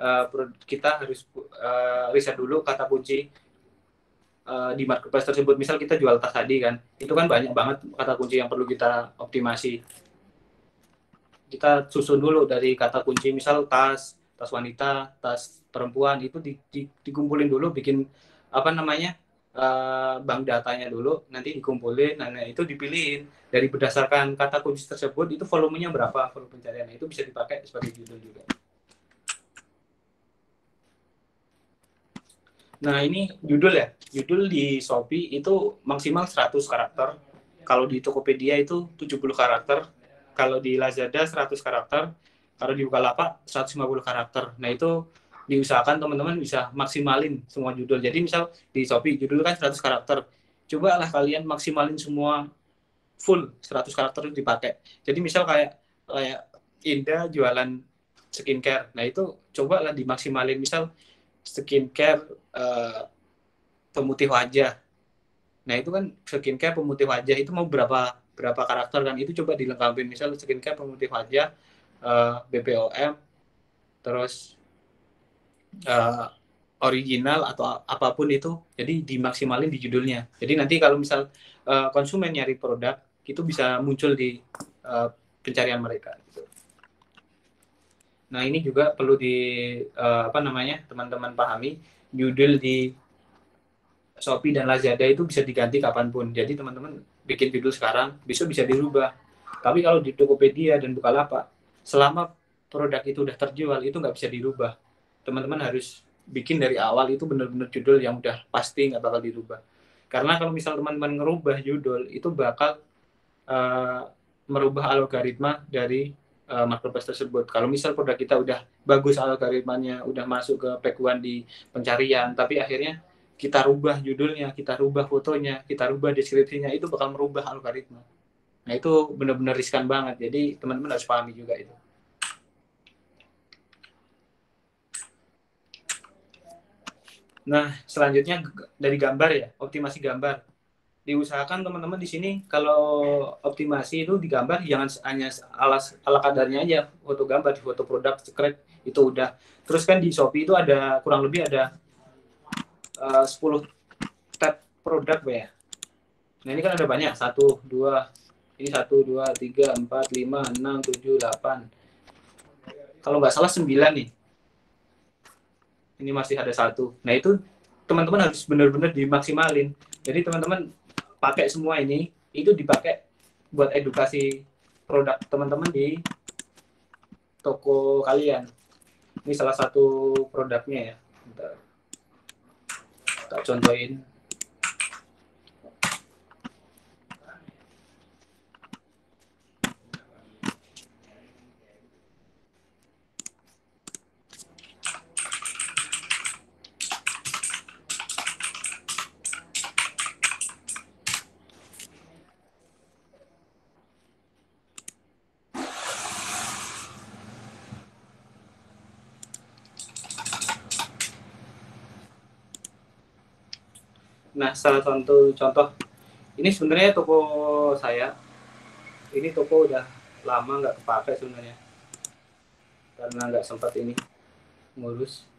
kita harus riset dulu kata kunci di marketplace tersebut. Misal kita jual tas tadi kan, itu kan banyak banget kata kunci yang perlu kita optimasi. Kita susun dulu dari kata kunci, misal tas wanita, tas perempuan, itu dikumpulin dulu, bikin bank datanya dulu, nanti dikumpulin, nah itu dipilihin dari berdasarkan kata kunci tersebut itu volumenya berapa, volume pencarian itu bisa dipakai sebagai judul juga. Nah ini judul ya, judul di Shopee itu maksimal 100 karakter, kalau di Tokopedia itu 70 karakter, kalau di Lazada 100 karakter, kalau di Bukalapak 150 karakter. Nah itu diusahakan teman-teman bisa maksimalin semua judul. Jadi misal di Shopee judul kan 100 karakter, cobalah kalian maksimalin semua full 100 karakter itu dipakai. Jadi misal kayak Indah jualan skincare, nah itu cobalah dimaksimalin, misal skincare pemutih wajah. Nah itu kan skincare pemutih wajah itu mau berapa karakter kan, itu coba dilengkapi, misal skincare pemutih wajah BPOM, terus original atau apapun itu, jadi dimaksimalin di judulnya. Jadi nanti kalau misal konsumen nyari produk itu bisa muncul di pencarian mereka gitu. Nah ini juga perlu di teman-teman pahami, judul di Shopee dan Lazada itu bisa diganti kapanpun. Jadi teman-teman bikin judul sekarang, besok bisa dirubah. Tapi kalau di Tokopedia dan Bukalapak, selama produk itu udah terjual, itu nggak bisa dirubah. Teman-teman harus bikin dari awal itu benar-benar judul yang udah pasti nggak bakal dirubah. Karena kalau misal teman-teman ngerubah judul, itu bakal merubah algoritma dari marketplace tersebut. Kalau misal produk kita udah bagus algoritmanya, udah masuk ke peak 1 di pencarian, tapi akhirnya kita rubah judulnya, kita rubah fotonya, kita rubah deskripsinya, itu bakal merubah algoritma. Nah itu benar-benar riskan banget, jadi teman-teman harus pahami juga itu. Nah selanjutnya dari gambar ya, optimasi gambar. Diusahakan teman-teman di sini kalau optimasi itu di gambar jangan hanya ala kadarnya aja, foto gambar, foto produk, script itu udah. Terus kan di Shopee itu ada kurang lebih ada 10 tab produk ya. Nah ini kan ada banyak, 1, 2, ini 1, 2, 3, 4, 5, 6, 7, 8. Kalau nggak salah 9 nih. Ini masih ada 1. Nah itu teman-teman harus benar-benar dimaksimalin. Jadi teman-teman pakai semua ini, itu dipakai buat edukasi produk teman-teman di toko kalian. Ini salah satu produknya ya. Bentar. Tak contohin. Nah, salah satu contoh, ini sebenarnya toko saya. Ini toko udah lama nggak kepakai sebenarnya, karena nggak sempat ini ngurus.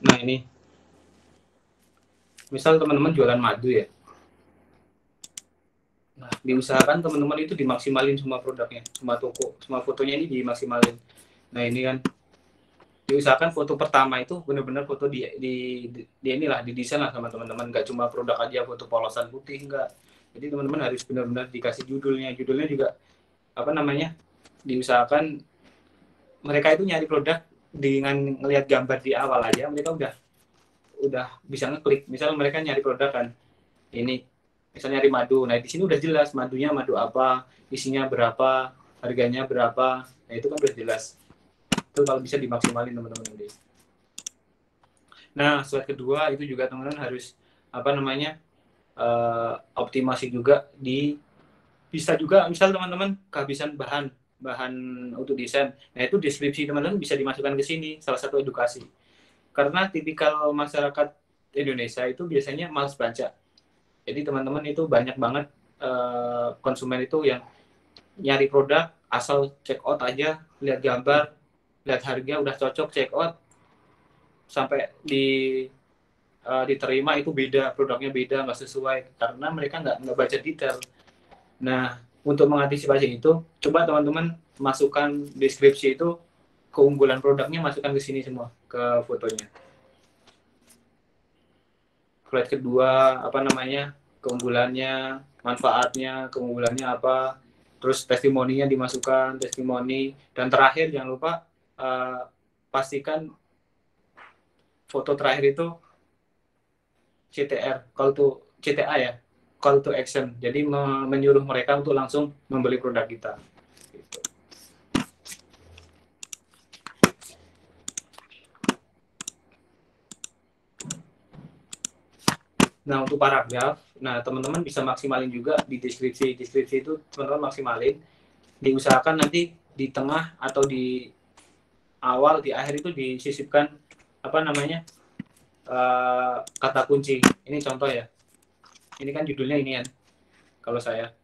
Nah ini, misal teman-teman jualan madu ya. Nah, diusahakan teman-teman itu dimaksimalin semua produknya, semua toko, semua fotonya ini dimaksimalin. Nah ini kan, diusahakan foto pertama itu benar-benar foto di inilah, didesain lah sama teman-teman. Nggak cuma produk aja, foto polosan putih, enggak. Jadi teman-teman harus benar-benar dikasih judulnya. Judulnya juga, diusahakan mereka itu nyari produk dengan ngelihat gambar di awal aja, mereka udah bisa ngeklik. Misal mereka nyari produk kan, ini misalnya nyari madu, nah di sini udah jelas madunya madu apa, isinya berapa, harganya berapa, nah itu kan udah jelas. Itu kalau bisa dimaksimalin teman-teman. Nah slide kedua itu juga teman-teman harus optimasi juga bisa juga misal teman-teman kehabisan bahan bahan untuk desain. Nah itu deskripsi teman-teman bisa dimasukkan ke sini, salah satu edukasi. Karena tipikal masyarakat Indonesia itu biasanya malas baca. Jadi teman-teman itu banyak banget konsumen itu yang nyari produk asal check out aja, lihat gambar, lihat harga udah cocok, check out, sampai diterima itu beda, produknya beda, nggak sesuai, karena mereka nggak baca detail. Nah, untuk mengantisipasi itu, coba teman-teman masukkan deskripsi itu, keunggulan produknya masukkan ke sini semua, ke fotonya. Slide kedua, keunggulannya, manfaatnya, keunggulannya apa, terus testimoninya dimasukkan, testimoni, dan terakhir jangan lupa pastikan foto terakhir itu CTR, CTA ya, call to action. Jadi menyuruh mereka untuk langsung membeli produk kita. Gitu. Nah, untuk paragraf, teman-teman bisa maksimalin juga di deskripsi. Deskripsi itu teman-teman maksimalin. Diusahakan nanti di tengah atau di awal, di akhir itu disisipkan kata kunci. Ini contoh ya. Ini kan judulnya ini kan, kalau saya.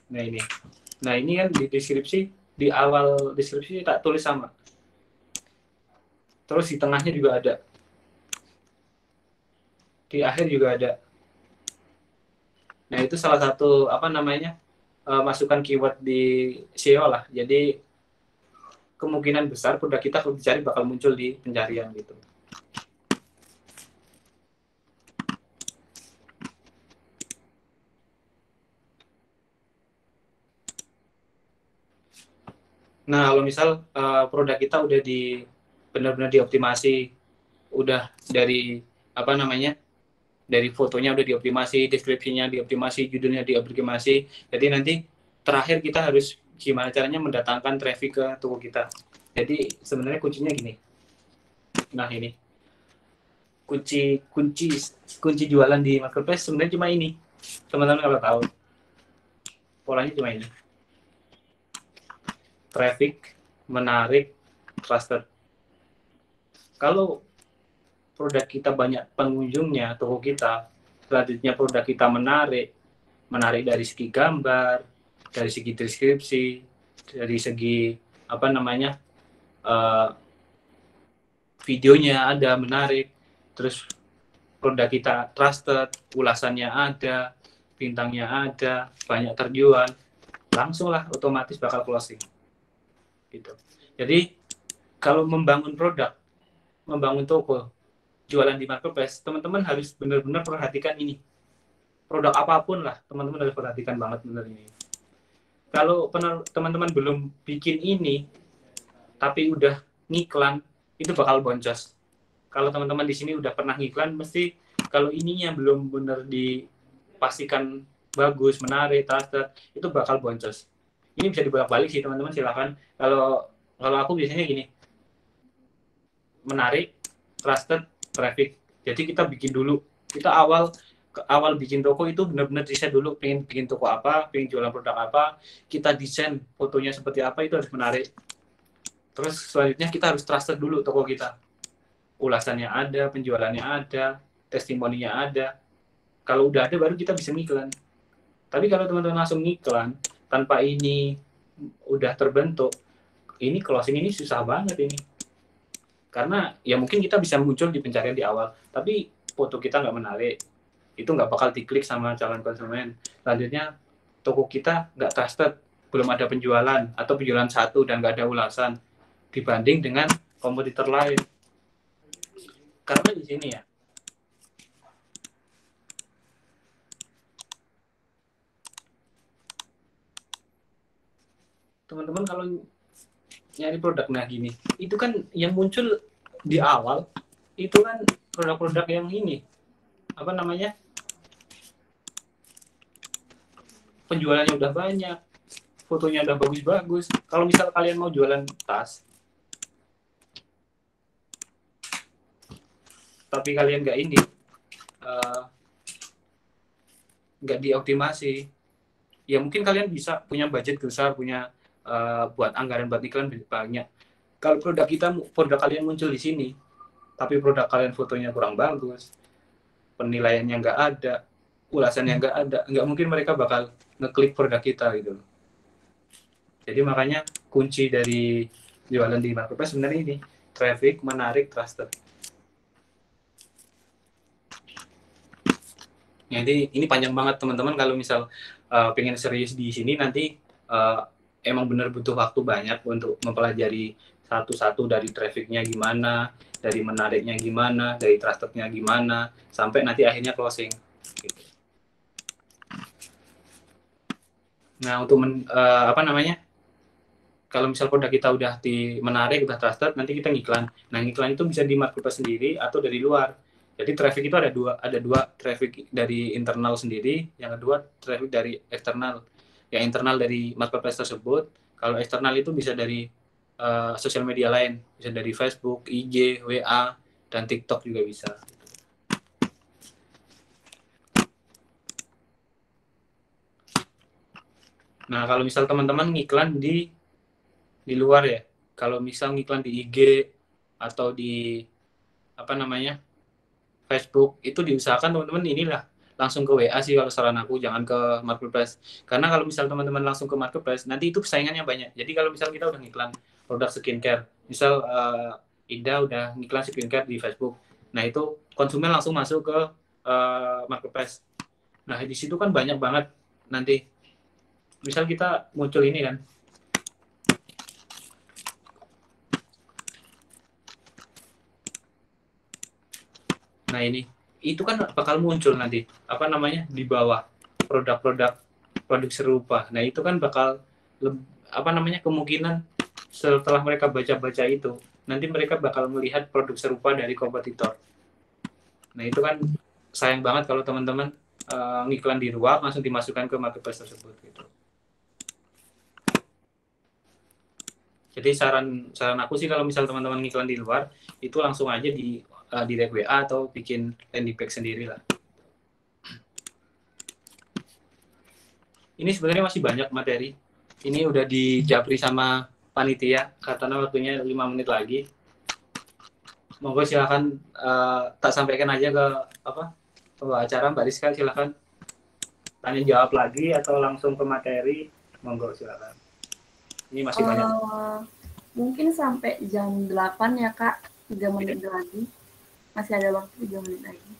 Nah ini kan di deskripsi, di awal deskripsi tak tulis sama. Terus di tengahnya juga ada. Di akhir juga ada. Nah itu salah satu masukan keyword di SEO lah. Jadi kemungkinan besar produk kita kalau dicari bakal muncul di pencarian gitu. Nah kalau misal produk kita udah benar-benar dioptimasi, udah dari dari fotonya udah dioptimasi, deskripsinya dioptimasi, judulnya dioptimasi. Jadi nanti terakhir kita harus gimana caranya mendatangkan traffic ke toko kita. Jadi sebenarnya kuncinya gini. Nah ini kunci jualan di marketplace sebenarnya cuma ini. Teman-teman kalau tahu polanya cuma ini. Traffic, menarik, trusted. Kalau produk kita banyak pengunjungnya, toko kita, selanjutnya produk kita menarik dari segi gambar, dari segi deskripsi, dari segi videonya ada menarik, terus produk kita trusted, ulasannya ada, bintangnya ada, banyak terjual, langsunglah otomatis bakal closing. Gitu. Jadi kalau membangun produk, membangun toko, jualan di marketplace, teman-teman harus benar-benar perhatikan ini. Produk apapun lah, teman-teman harus perhatikan banget benar ini. Kalau teman-teman belum bikin ini, tapi udah ngiklan, itu bakal boncos. Kalau teman-teman di sini udah pernah ngiklan, mesti kalau ininya belum benar dipastikan bagus, menarik, trusted, itu bakal boncos. Ini bisa dibolak-balik sih teman-teman, silakan. Kalau aku biasanya gini, menarik, trusted, traffic. Jadi kita bikin dulu. Kita awal bikin toko itu benar-benar desain dulu. Pengen bikin toko apa, pengen jualan produk apa. Kita desain fotonya seperti apa, itu harus menarik. Terus selanjutnya kita harus trusted dulu toko kita. Ulasannya ada, penjualannya ada, testimoninya ada. Kalau udah ada baru kita bisa ngiklan. Tapi kalau teman-teman langsung ngiklan tanpa ini udah terbentuk, ini closing ini susah banget ini. Karena ya mungkin kita bisa muncul di pencarian di awal, tapi foto kita nggak menarik, itu nggak bakal diklik sama calon konsumen. Selanjutnya toko kita nggak trusted, belum ada penjualan atau penjualan satu dan nggak ada ulasan dibanding dengan kompetitor lain. Karena di sini ya, teman-teman kalau nyari produk gini, itu kan yang muncul di awal itu kan produk-produk yang ini penjualannya udah banyak, fotonya udah bagus-bagus. Kalau misal kalian mau jualan tas tapi kalian nggak dioptimasi, ya mungkin kalian bisa punya budget besar, punya buat anggaran buat iklan banyak. Kalau produk kalian muncul di sini, tapi produk kalian fotonya kurang bagus, penilaiannya nggak ada, ulasannya nggak mungkin mereka bakal ngeklik produk kita gitu. Jadi makanya kunci dari jualan di marketplace sebenarnya ini, traffic, menarik, trusted. Jadi ini panjang banget teman-teman, kalau misal pengen serius di sini nanti emang benar butuh waktu banyak untuk mempelajari satu-satu, dari trafficnya gimana, dari menariknya gimana, dari trustednya gimana, sampai nanti akhirnya closing. Gitu. Nah untuk kalau misal produk kita udah menarik, udah trusted, nanti kita ngiklan. Nah ngiklan itu bisa di marketplace sendiri atau dari luar. Jadi traffic itu ada dua, traffic dari internal sendiri, yang kedua traffic dari eksternal. Yang internal dari marketplace tersebut, kalau eksternal itu bisa dari sosial media lain, bisa dari Facebook, IG, WA, dan TikTok juga bisa. Nah kalau misal teman-teman ngiklan di luar ya, kalau misal ngiklan di IG atau di Facebook, itu diusahakan teman-teman inilah langsung ke WA sih kalau saran aku, jangan ke marketplace. Karena kalau misal teman-teman langsung ke marketplace, nanti itu saingannya banyak. Jadi kalau misal kita udah ngiklan produk skincare, misal Ida udah ngiklan skincare di Facebook, nah itu konsumen langsung masuk ke marketplace. Nah di situ kan banyak banget nanti, misal kita muncul ini kan, nah ini itu kan bakal muncul nanti di bawah produk serupa. Nah itu kan bakal kemungkinan setelah mereka baca-baca itu, nanti mereka bakal melihat produk serupa dari kompetitor. Nah itu kan sayang banget kalau teman-teman ngiklan di luar langsung dimasukkan ke marketplace tersebut gitu. Jadi saran aku sih, kalau misal teman-teman ngiklan di luar, itu langsung aja di direct WA atau bikin landing page sendiri lah. Ini sebenarnya masih banyak materi. Ini udah dijapri sama panitia, katanya waktunya 5 menit lagi. Monggo silakan tak sampaikan aja ke pembawa acara, Mbak Rizka, silakan tanya jawab lagi atau langsung ke materi. Monggo silakan. Ini masih banyak. Mungkin sampai jam 8 ya Kak, 3 menit lagi. Masih ada waktu 3 menit lagi.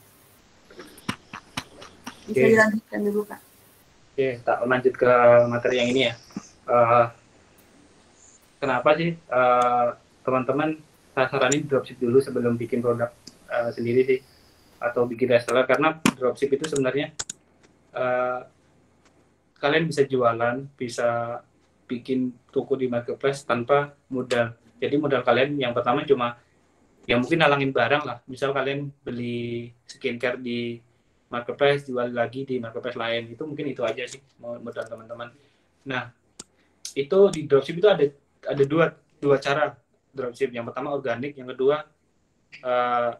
Bisa dilanjutkan dulu Kak. Oke, tak lanjut ke materi yang ini ya. Kenapa sih teman-teman saranin dropship dulu sebelum bikin produk sendiri sih, atau bikin reseller? Karena dropship itu sebenarnya kalian bisa jualan, bisa bikin toko di marketplace tanpa modal. Jadi modal kalian yang pertama cuma ya mungkin nalangin barang lah. Misal kalian beli skincare di marketplace, jual lagi di marketplace lain, itu mungkin itu aja sih modal teman-teman. Nah itu di dropship itu ada dua cara dropship. Yang pertama organik, yang kedua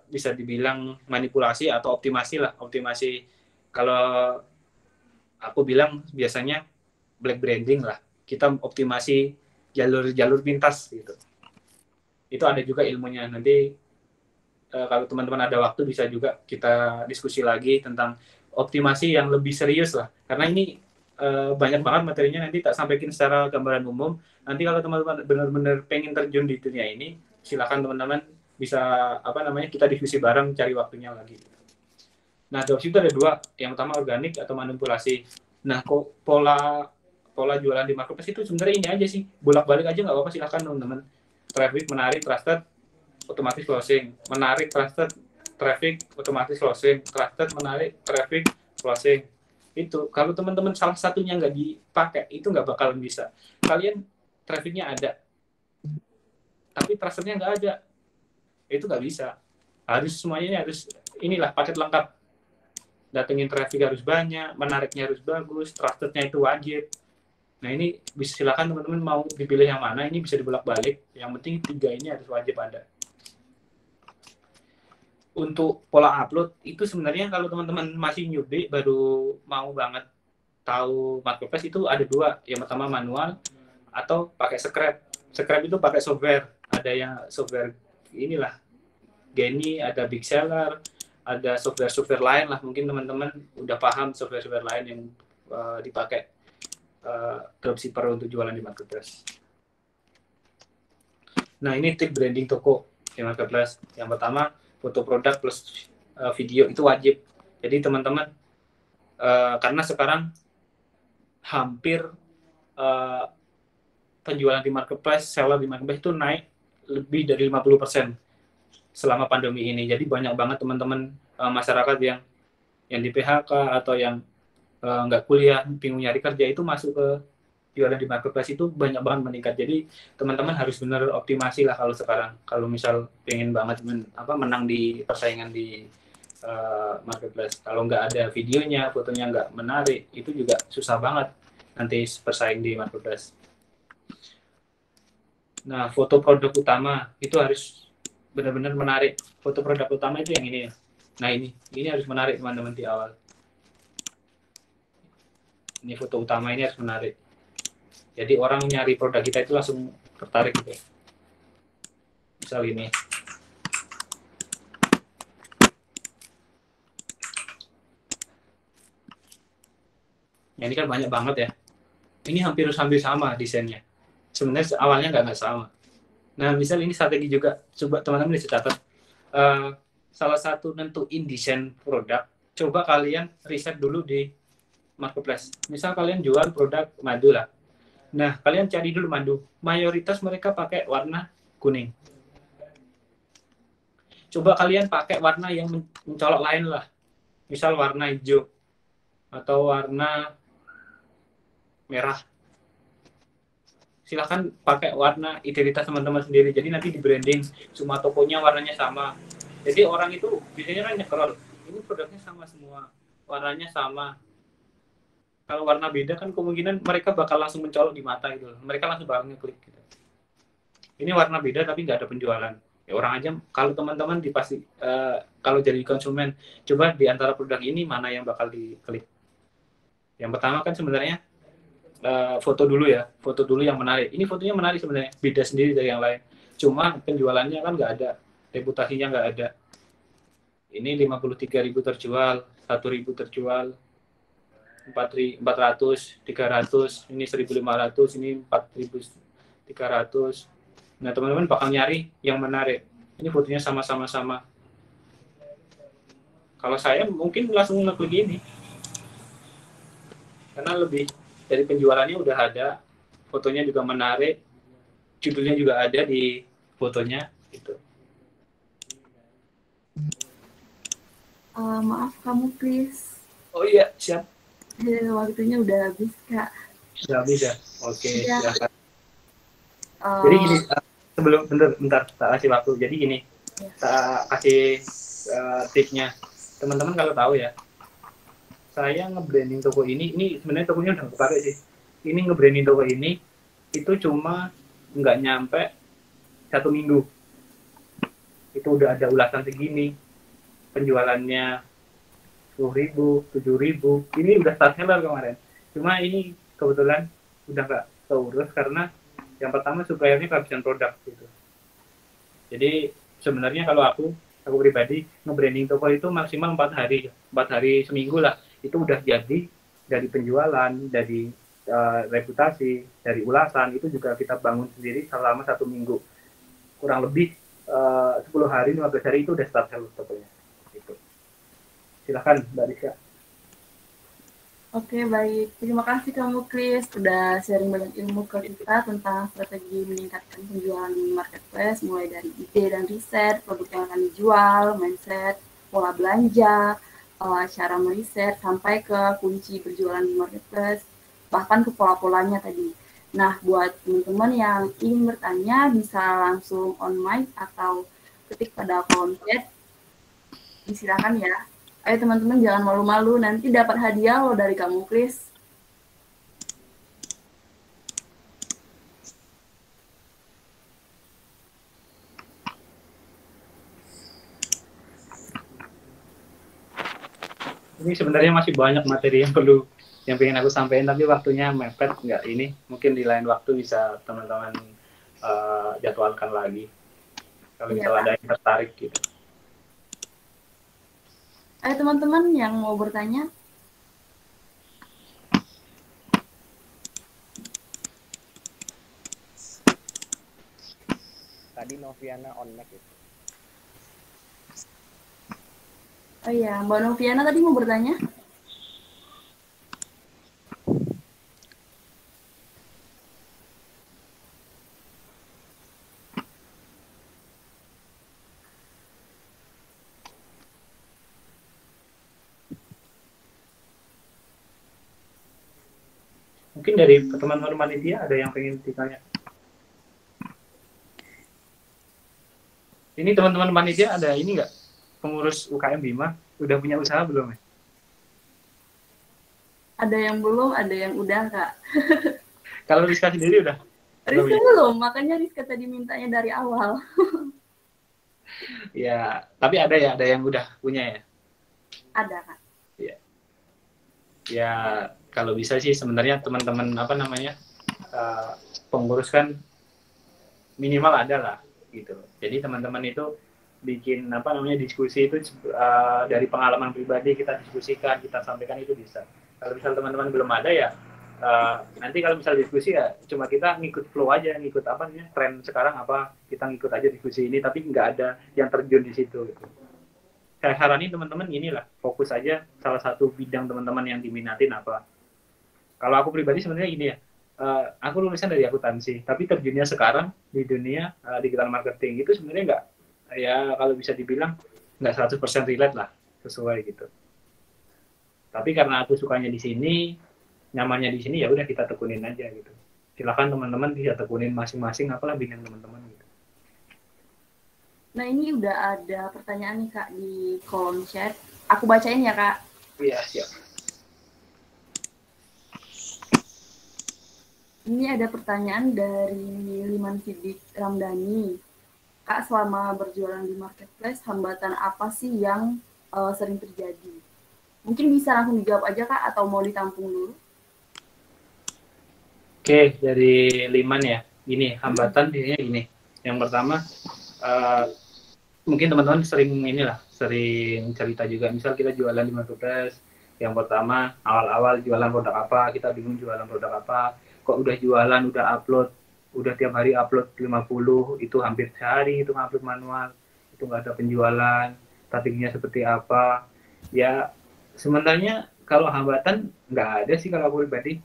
bisa dibilang manipulasi atau optimasi lah. Optimasi kalau aku bilang biasanya black branding lah. Kita optimasi jalur pintas gitu. Itu ada juga ilmunya. Nanti kalau teman-teman ada waktu bisa juga kita diskusi lagi tentang optimasi yang lebih serius lah. Karena ini banyak banget materinya, nanti tak sampaikan secara gambaran umum. Nanti kalau teman-teman benar-benar pengen terjun di dunia ini, silakan teman-teman bisa kita diskusi bareng, cari waktunya lagi. Nah dropship itu ada dua. Yang pertama organik atau manipulasi. Nah kok pola jualan di marketplace itu sebenarnya ini aja sih, bolak-balik aja nggak apa-apa, silakan teman-teman. Traffic menarik, trusted, otomatis closing. Menarik, trusted, traffic, otomatis closing. Trusted, menarik, traffic, closing. Itu kalau teman-teman salah satunya nggak dipakai, itu nggak bakalan bisa. Kalian trafficnya ada, tapi trustednya nggak ada, itu nggak bisa. Harus semuanya harus inilah paket lengkap. Datengin traffic harus banyak, menariknya harus bagus, trustednya itu wajib. Nah ini bisa silakan teman-teman mau dipilih yang mana, ini bisa dibolak-balik. Yang penting 3 ini harus wajib ada. Untuk pola upload itu sebenarnya kalau teman-teman masih newbie, baru mau banget tahu marketplace itu ada dua. Yang pertama manual atau pakai Scrap. Scrap itu pakai software. Ada yang software inilah Geni, ada Big Seller, ada software-software lain lah. Mungkin teman-teman udah paham software-software lain yang dipakai dropshipper untuk jualan di marketplace. Nah, ini tip branding toko di marketplace. Yang pertama, foto produk plus video itu wajib. Jadi teman-teman, karena sekarang hampir penjualan di marketplace, seller di marketplace itu naik lebih dari 50% selama pandemi ini. Jadi banyak banget teman-teman masyarakat yang di PHK atau yang nggak kuliah, bingung nyari kerja, itu masuk ke jualan di marketplace itu banyak banget meningkat. Jadi teman-teman harus benar optimasi lah kalau sekarang. Kalau misal pengen banget menang di persaingan di marketplace. Kalau nggak ada videonya, fotonya nggak menarik, itu juga susah banget nanti bersaing di marketplace. Nah, foto produk utama itu harus benar-benar menarik. Foto produk utama itu yang ini ya. Nah, ini harus menarik teman-teman di awal. Ini foto utama ini harus menarik. Jadi orang nyari produk kita itu langsung tertarik gitu. Misal ini. Ya, ini kan banyak banget ya. Ini hampir sama desainnya. Sebenarnya awalnya nggak sama. Nah, misal ini strategi juga. Coba teman-teman bisa catat. Salah satu nentuin desain produk, coba kalian riset dulu di marketplace. Misal kalian jual produk madu lah. Nah, kalian cari dulu madu. Mayoritas mereka pakai warna kuning. Coba kalian pakai warna yang mencolok lain lah. Misal warna hijau atau warna merah. Silahkan pakai warna identitas teman-teman sendiri. Jadi nanti di branding semua tokonya warnanya sama. Jadi orang itu biasanya kan nyekrol. Ini produknya sama semua. Warnanya sama. Kalau warna beda kan kemungkinan mereka bakal langsung mencolok di mata gitu. Mereka langsung bakal ngeklik gitu. Ini warna beda tapi nggak ada penjualan. Ya orang aja kalau teman-teman dipasti kalau jadi konsumen, coba di antara produk ini mana yang bakal diklik. Yang pertama kan sebenarnya foto dulu ya. Foto dulu yang menarik. Ini fotonya menarik sebenarnya, beda sendiri dari yang lain. Cuma penjualannya kan nggak ada. Reputasinya nggak ada. Ini 53.000 terjual, 1.000 terjual. 400, 300, ini 1.500, ini 4.300. Nah, teman-teman bakal nyari yang menarik. Ini fotonya sama-sama. Kalau saya mungkin langsung ngeklik ini. Karena lebih dari penjualannya udah ada, fotonya juga menarik, judulnya juga ada di fotonya gitu. Maaf kamu please. Oh iya, siap. Waktunya udah habis, Kak. Sudah habis ya? Oke, ya. Silakan. Jadi gini, sebelum bentar, tak kasih waktu. Jadi gini, tak kasih tipsnya. Teman-teman kalau tahu ya, saya nge-branding toko ini sebenarnya tokonya udah kepakai sih. Ini nge-branding toko ini, itu cuma nggak nyampe 1 minggu. Itu udah ada ulasan segini. Penjualannya 10.000, 7.000, ini udah start seller kemarin. Cuma ini kebetulan udah nggak keurus karena yang pertama suppliernya kehabisan produk gitu. Jadi sebenarnya kalau aku pribadi nge-branding toko itu maksimal 4 hari seminggu lah. Itu udah jadi dari penjualan, dari reputasi, dari ulasan, itu juga kita bangun sendiri selama 1 minggu. Kurang lebih 10 hari, 15 hari itu udah start seller tokonya. Silakan Mbak Rizka. Oke, baik. Terima kasih kamu, Chris, sudah sharing banyak ilmu ke kita tentang strategi meningkatkan penjualan di marketplace, mulai dari ide dan riset, produk yang akan dijual, mindset, pola belanja, cara meriset, sampai ke kunci berjualan di marketplace, bahkan ke pola-polanya tadi. Nah, buat teman-teman yang ingin bertanya, bisa langsung on mic atau ketik pada kolom chat. Silakan ya. Ayo teman-teman jangan malu-malu, nanti dapat hadiah loh dari kamu, Chris. Ini sebenarnya masih banyak materi yang perlu yang pengen aku sampaikan, tapi waktunya mepet. Nggak ini, mungkin di lain waktu bisa teman-teman jadwalkan lagi kalau Iya, misalnya Kak. ada yang tertarik gitu. Ayo teman-teman yang mau bertanya. Tadi Noviana on mic itu. Oh iya, Mbak Noviana tadi mau bertanya. Mungkin dari teman-teman panitia ada yang pengen ditanya. Ini teman-teman panitia ada ini nggak? Pengurus UKM Bima udah punya usaha belum ya? Ada yang belum, ada yang udah, Kak. Kalau Rizka sendiri udah? Rizka belum, makanya Rizka tadi mintanya dari awal. Ya, tapi ada yang udah punya ya? Ada, Kak. Ya, kalau bisa sih sebenarnya teman-teman pengurus kan minimal ada lah gitu. Jadi teman-teman itu bikin diskusi itu dari pengalaman pribadi kita diskusikan, kita sampaikan itu bisa. Kalau misal teman-teman belum ada ya nanti kalau misal diskusi ya cuma kita ngikut flow aja, ngikut tren sekarang apa, kita ngikut aja diskusi ini tapi nggak ada yang terjun di situ gitu. Saya saranin teman-teman inilah, fokus aja salah satu bidang teman-teman yang diminatin apa. Kalau aku pribadi sebenarnya gini ya, aku lulusan dari akuntansi, tapi terjunnya sekarang di dunia digital marketing itu sebenarnya nggak, ya kalau bisa dibilang nggak 100% relate lah, sesuai gitu. Tapi karena aku sukanya di sini, nyamannya di sini, ya udah kita tekunin aja gitu. Silakan teman-teman bisa tekunin masing-masing apalah bidang teman-teman gitu. Nah, ini udah ada pertanyaan nih, Kak, di kolom chat. Aku bacain ya, Kak. Iya, siap. Ini ada pertanyaan dari Liman Sidik Ramdhani. Kak, selama berjualan di marketplace, hambatan apa sih yang sering terjadi? Mungkin bisa langsung dijawab aja, Kak, atau mau ditampung dulu? Oke, dari Liman ya. Gini, hambatan biasanya gini. Yang pertama, mungkin teman-teman sering cerita juga. Misal kita jualan di marketplace, yang pertama awal-awal jualan produk apa, kita bingung jualan produk apa. Kok udah jualan, udah upload, udah tiap hari upload 50, itu hampir sehari itu upload manual, itu nggak ada penjualan, strateginya seperti apa. Ya, sebenarnya kalau hambatan nggak ada sih kalau aku pribadi.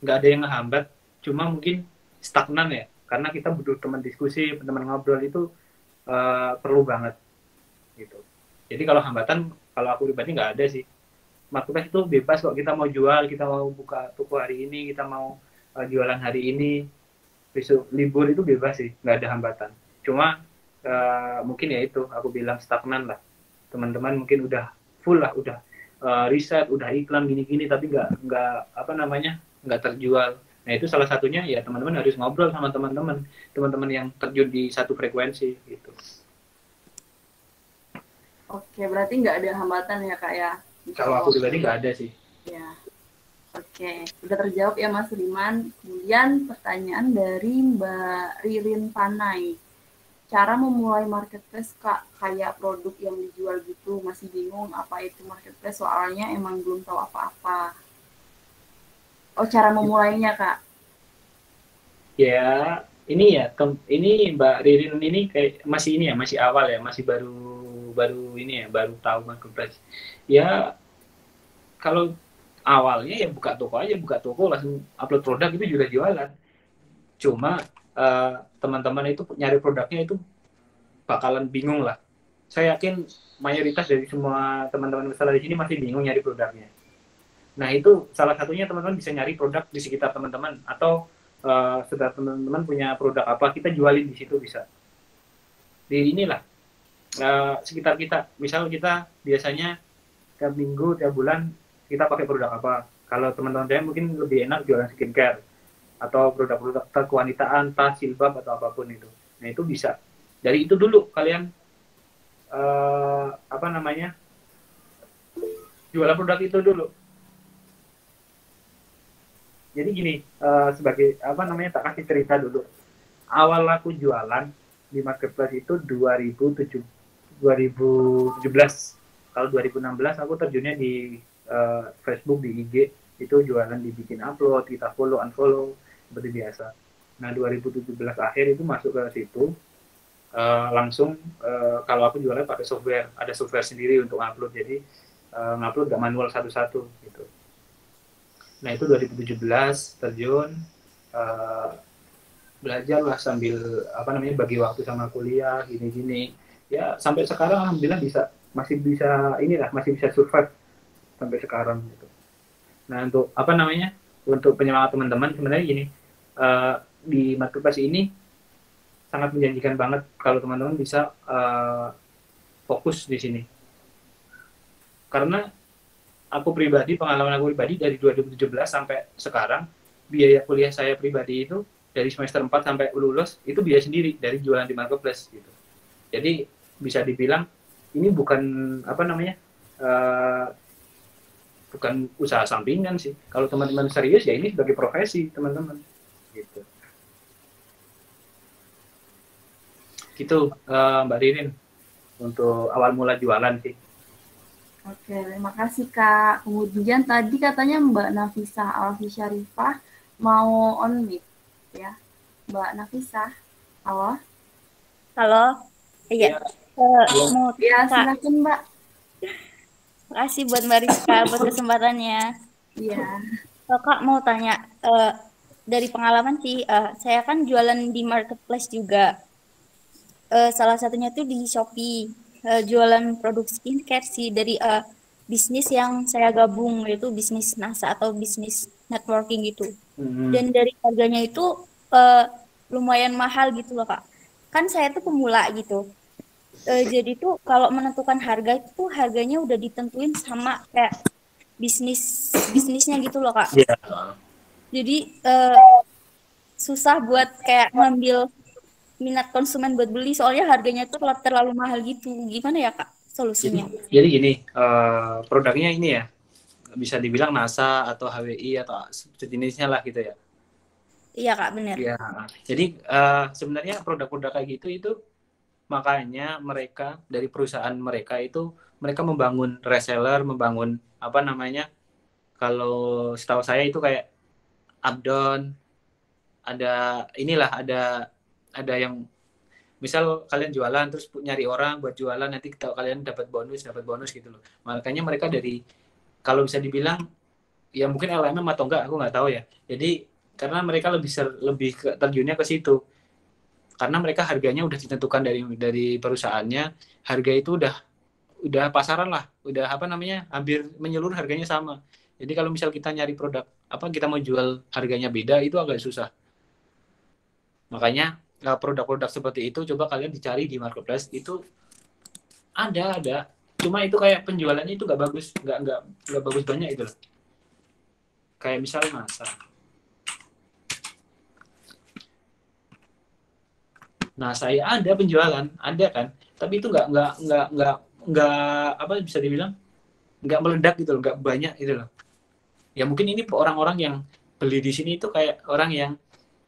Nggak ada yang ngehambat, cuma mungkin stagnan ya, karena kita butuh teman diskusi, teman ngobrol itu perlu banget gitu. Jadi kalau hambatan, kalau aku pribadi nggak ada sih. Marketplace itu bebas kok, kita mau jual, kita mau buka toko hari ini, kita mau jualan hari ini, besok libur itu bebas sih, nggak ada hambatan. Cuma mungkin ya itu aku bilang stagnan lah. Teman-teman mungkin udah full lah, udah riset, udah iklan gini-gini, tapi nggak terjual. Nah itu salah satunya ya teman-teman harus ngobrol sama teman-teman yang terjun di satu frekuensi gitu. Oke, berarti nggak ada hambatan ya, Kak, ya? Kalau aku pribadi nggak ada sih. Ya. Oke, udah terjawab ya Mas Liman. Kemudian pertanyaan dari Mbak Ririn Panai. Cara memulai marketplace, Kak, kayak produk yang dijual gitu, masih bingung apa itu marketplace, soalnya emang belum tahu apa-apa. Oh, cara memulainya, Kak? Ya, ini ya, ini Mbak Ririn ini kayak masih awal ya, masih baru tahu marketplace. Ya, kalau awalnya ya buka toko langsung upload produk itu juga jualan. Cuma teman-teman itu nyari produknya itu bakalan bingung lah. Saya yakin mayoritas dari semua teman-teman besar di sini masih bingung nyari produknya. Nah itu salah satunya teman-teman bisa nyari produk di sekitar teman-teman, atau setelah teman-teman punya produk apa, kita jualin di situ bisa. Di inilah sekitar kita, misal kita biasanya tiap minggu, tiap bulan kita pakai produk apa. Kalau teman-teman saya mungkin lebih enak jualan skincare atau produk-produk kewanitaan, tas, jilbab atau apapun itu. Nah itu bisa. Dari itu dulu kalian jualan produk itu dulu. Jadi gini, sebagai apa namanya, tak kasih cerita dulu. Awal aku jualan di marketplace itu 2017. Kalau 2016 aku terjunnya di Facebook, di IG, itu jualan, dibikin upload, kita follow unfollow seperti biasa. Nah 2017 akhir itu masuk ke situ, langsung kalau aku jualan pakai software, ada software sendiri untuk upload, jadi ngupload gak manual satu-satu gitu. Nah itu 2017 terjun, belajar lah sambil apa namanya, bagi waktu sama kuliah gini-gini ya, sampai sekarang alhamdulillah masih bisa inilah, masih bisa survive sampai sekarang gitu. Nah untuk apa namanya, untuk penyemangat teman-teman sebenarnya gini, di marketplace ini sangat menjanjikan banget kalau teman-teman bisa fokus di sini, karena pengalaman aku pribadi dari 2017 sampai sekarang, biaya kuliah saya pribadi itu dari semester 4 sampai lulus itu biaya sendiri dari jualan di marketplace gitu. Jadi bisa dibilang ini bukan apa namanya, bukan usaha sampingan sih. Kalau teman-teman serius ya ini sebagai profesi teman-teman gitu. Gitu Mbak Ririn untuk awal mula jualan sih. Oke, terima kasih Kak. Kemudian tadi katanya Mbak Nafisah Alfi Syarifah mau on mic ya. Mbak Nafisah, halo? Halo, iya. Mau Ya, Kak, silakan Mbak. makasih buat Mbak Rizka buat kesempatannya. Iya. Kak mau tanya, dari pengalaman sih, saya kan jualan di marketplace juga. Salah satunya tuh di Shopee, jualan produk skincare sih dari bisnis yang saya gabung, yaitu bisnis NASA atau bisnis networking gitu. Dan dari harganya itu lumayan mahal gitu loh Kak. Kan saya tuh pemula gitu. Jadi tuh kalau menentukan harga itu harganya udah ditentuin sama kayak bisnisnya gitu loh Kak. Iya. Jadi susah buat kayak ngambil minat konsumen buat beli, soalnya harganya tuh terlalu mahal gitu. Gimana ya Kak solusinya? Jadi gini, produknya ini ya bisa dibilang NASA atau HWI atau sejenisnya lah gitu ya. Iya Kak, benar. Iya. Jadi sebenarnya produk-produk kayak gitu itu makanya mereka dari perusahaan mereka itu mereka membangun reseller, membangun apa namanya, kalau setahu saya itu kayak Updown, ada inilah, ada yang misal kalian jualan terus nyari orang buat jualan, nanti kalian dapat bonus gitu loh. Makanya mereka dari, kalau bisa dibilang ya mungkin LMM atau enggak aku nggak tahu ya. Jadi karena mereka lebih terjunnya ke situ, karena mereka harganya udah ditentukan dari perusahaannya, harga itu udah pasaran lah, udah apa namanya, hampir menyeluruh harganya sama. Jadi kalau misal kita nyari produk apa, kita mau jual harganya beda, itu agak susah. Makanya produk-produk seperti itu coba kalian dicari di marketplace, itu ada. Cuma itu kayak penjualannya itu nggak bagus banyak itu loh. Kayak misal NASA. Nah saya ada penjualan, ada kan, tapi itu nggak apa bisa dibilang nggak meledak gitu loh, nggak banyak gitu loh. Ya mungkin ini orang-orang yang beli di sini itu kayak orang yang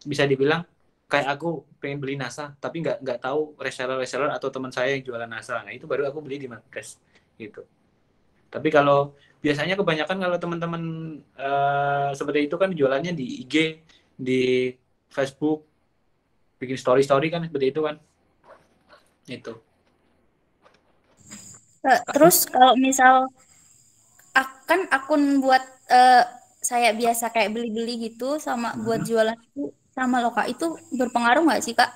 bisa dibilang kayak aku pengen beli NASA tapi nggak tahu reseller atau teman saya yang jualan NASA. Nah itu baru aku beli di marketplace gitu. Tapi kalau biasanya kebanyakan kalau teman-teman seperti itu kan jualannya di IG, di Facebook, bikin story kan seperti itu kan. Itu. Terus kalau misal kan akun buat saya biasa kayak beli-beli gitu sama buat jualan itu sama loh Kak, itu berpengaruh nggak sih Kak?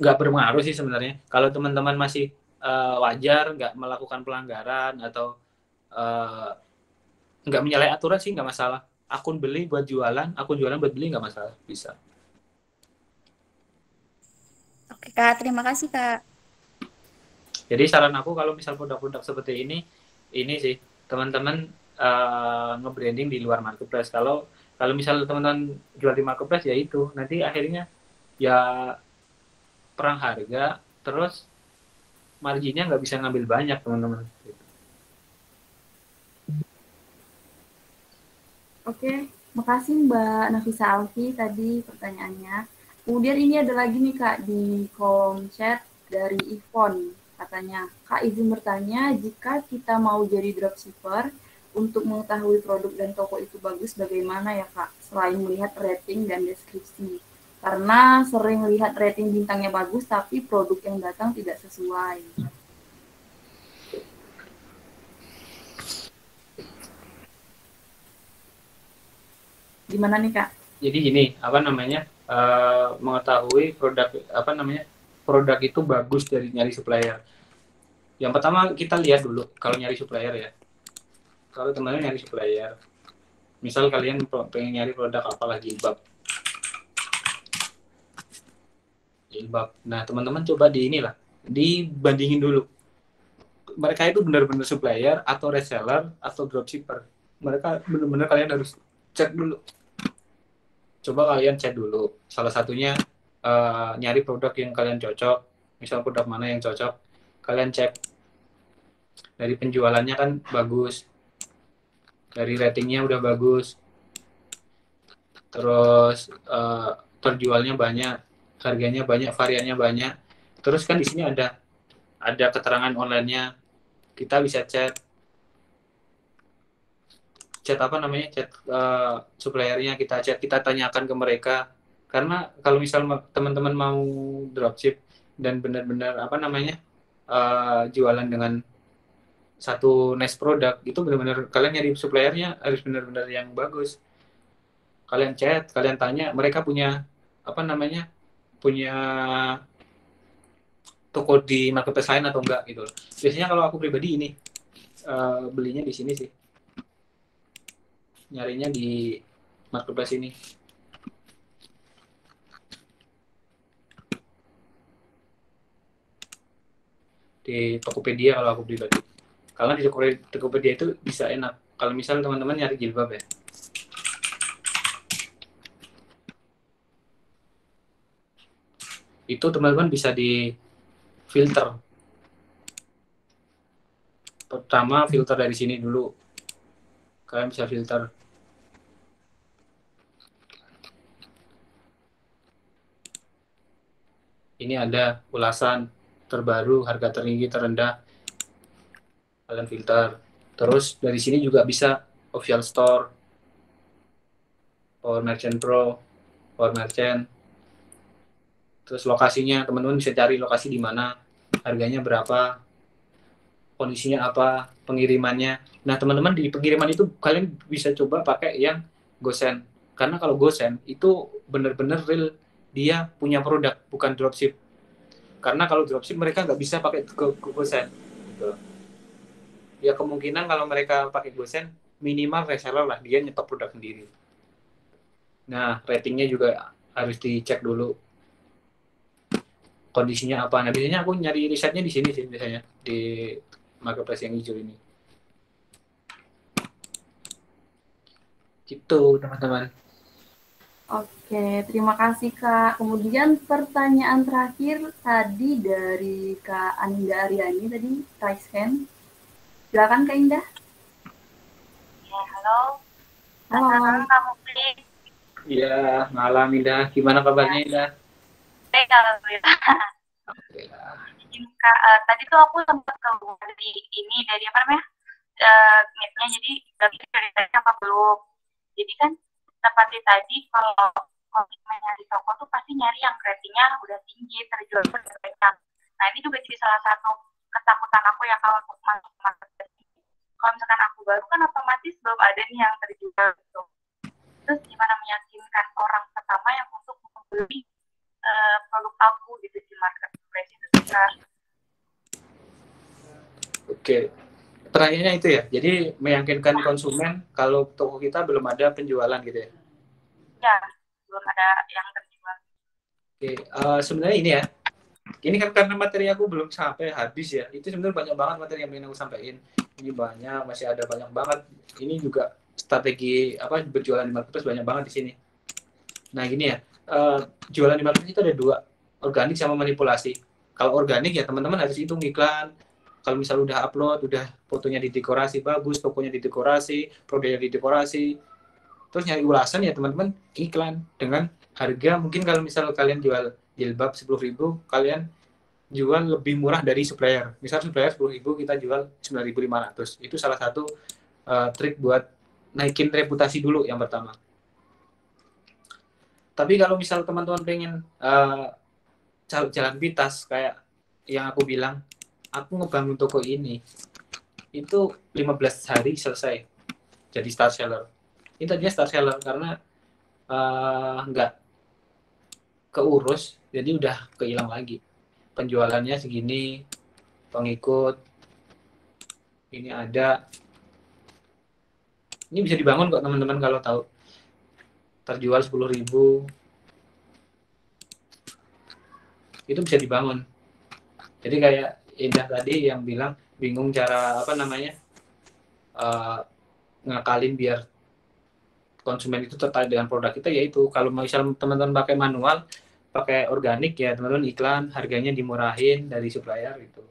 Nggak berpengaruh sih sebenarnya. Kalau teman-teman masih wajar, nggak melakukan pelanggaran atau nggak menyalahi aturan sih nggak masalah. Akun jualan buat beli nggak masalah, bisa. Oke Kak, terima kasih Kak. Jadi saran aku kalau misal produk-produk seperti ini sih teman-teman nge-branding di luar marketplace. Kalau misal teman-teman jual di marketplace ya itu nanti akhirnya ya perang harga, terus marginnya nggak bisa ngambil banyak teman-teman. Oke, Makasih Mbak Nafisa Alfi tadi pertanyaannya. Kemudian ini ada lagi nih Kak di kolom chat dari Ivon. Katanya, Kak izin bertanya, jika kita mau jadi dropshipper, untuk mengetahui produk dan toko itu bagus bagaimana ya Kak? Selain melihat rating dan deskripsi. Karena sering lihat rating bintangnya bagus, tapi produk yang datang tidak sesuai. Gimana nih Kak? Jadi gini, mengetahui produk itu bagus dari nyari supplier. Yang pertama kita lihat dulu kalau nyari supplier ya. Kalau teman-teman nyari supplier, misal kalian pengen nyari produk apalah jilbab. Nah teman-teman coba dibandingin dulu. Mereka itu benar-benar supplier atau reseller atau dropshipper. Mereka benar-benar kalian harus cek dulu. Coba kalian cek dulu. Salah satunya nyari produk yang kalian cocok. Misal produk mana yang cocok, kalian cek. Dari penjualannya kan bagus. Dari ratingnya udah bagus. Terus terjualnya banyak, harganya banyak, variannya banyak. Terus kan di sini ada keterangan online-nya. Kita bisa chat suppliernya, kita tanyakan ke mereka. Karena kalau misal teman-teman mau dropship dan benar-benar jualan dengan satu niche produk, itu benar-benar kalian nyari suppliernya harus benar-benar yang bagus. Kalian chat, kalian tanya, mereka punya toko di marketplace lain atau enggak gitu. Biasanya kalau aku pribadi ini belinya di sini sih, nyarinya di marketplace ini. Di Tokopedia kalau aku pribadi. Karena di Tokopedia itu bisa enak. Kalau misal teman-teman nyari jilbab ya. Itu teman-teman bisa di filter. Pertama filter dari sini dulu. Kalian bisa filter. Ini ada ulasan terbaru, harga tertinggi, terendah. Kalian filter. Terus dari sini juga bisa official store, Power Merchant Pro, Power Merchant. Terus lokasinya, teman-teman bisa cari lokasi di mana, harganya berapa, kondisinya apa, pengirimannya. Nah, teman-teman di pengiriman itu kalian bisa coba pakai yang GoSend. Karena kalau GoSend itu benar-benar real, dia punya produk, bukan dropship. Karena kalau dropship mereka nggak bisa pakai GoSend. Gitu. Ya kemungkinan kalau mereka pakai GoSend, minimal reseller lah, dia nyetok produk sendiri. Nah, ratingnya juga harus dicek dulu. Kondisinya apa. Nah, biasanya aku nyari risetnya di sini sih, biasanya. Di marketplace yang hijau ini. Gitu, teman-teman. Oke, terima kasih Kak. Kemudian pertanyaan terakhir tadi dari Kak Aninda Aryani tadi, raise hand. Silakan Kak Indah. Ya, halo. Halo. Malam Kak Mukli. Iya, malam Indah. Gimana kabarnya Indah? Baik, alhamdulillah. Kak, tadi tuh aku sempat keluar dari apa namanya? Meetnya, jadi dari tadi apa belum. Jadi kan seperti tadi kalau konsumennya di toko tuh pasti nyari yang ratingnya udah tinggi, terjual udah banyak. Nah ini juga jadi salah satu ketakutan aku ya kalau untuk masuk marketplace. Kalau misalkan aku baru kan otomatis belum ada nih yang terjual gitu. Terus gimana meyakinkan orang pertama yang untuk membeli produk aku gitu di marketplace itu juga. Oke. Pertanyaannya itu ya. Jadi meyakinkan konsumen kalau toko kita belum ada penjualan gitu ya. Ya, belum ada yang terjual. Oke, sebenarnya ini ya. Ini kan karena materi aku belum sampai habis ya. Itu sebenarnya banyak banget materi yang ingin aku sampaikan. Ini banyak, masih ada banyak banget. Ini juga strategi berjualan di marketplace banyak banget di sini. Nah, gini ya. Jualan di marketplace itu ada dua, organik sama manipulasi. Kalau organik ya teman-teman harus hitung iklan. Kalau misal udah upload, udah fotonya didekorasi bagus, tokonya didekorasi, produknya didekorasi, terus nyari ulasan ya teman-teman iklan dengan harga mungkin kalau misal kalian jual jilbab 10.000, kalian jual lebih murah dari supplier. Misal supplier 10.000, kita jual 9.500. Itu salah satu trik buat naikin reputasi dulu yang pertama. Tapi kalau misal teman-teman pengen jalan pintas kayak yang aku bilang, aku ngebangun toko ini itu 15 hari selesai jadi star seller. Itu tadinya star seller karena nggak keurus, jadi udah kehilang lagi. Penjualannya segini, pengikut ini ada. Ini bisa dibangun kok teman-teman kalau tahu. Terjual 10.000, itu bisa dibangun. Jadi kayak Indah tadi yang bilang bingung cara ngakalin biar konsumen itu tertarik dengan produk kita, yaitu kalau misal teman-teman pakai manual, pakai organik ya teman-teman iklan, harganya dimurahin dari supplier gitu.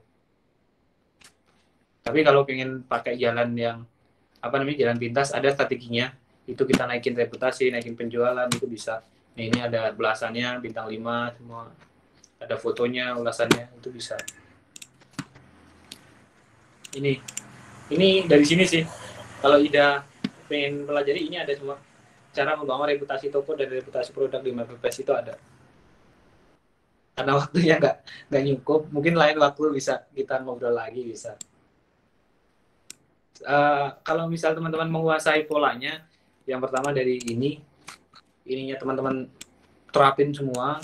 Tapi kalau pengen pakai jalan yang jalan pintas, ada strateginya. Itu kita naikin reputasi, naikin penjualan, itu bisa. Nah, ini ada belasannya, bintang 5 semua. Ada fotonya, ulasannya, itu bisa. Ini dari sini sih. Kalau Ida pengen pelajari, ini ada semua. Cara membangun reputasi toko dan reputasi produk di marketplace itu ada. Karena waktunya nggak cukup, mungkin lain waktu bisa kita ngobrol lagi, bisa. Kalau misal teman-teman menguasai polanya, yang pertama dari ininya teman-teman terapin semua,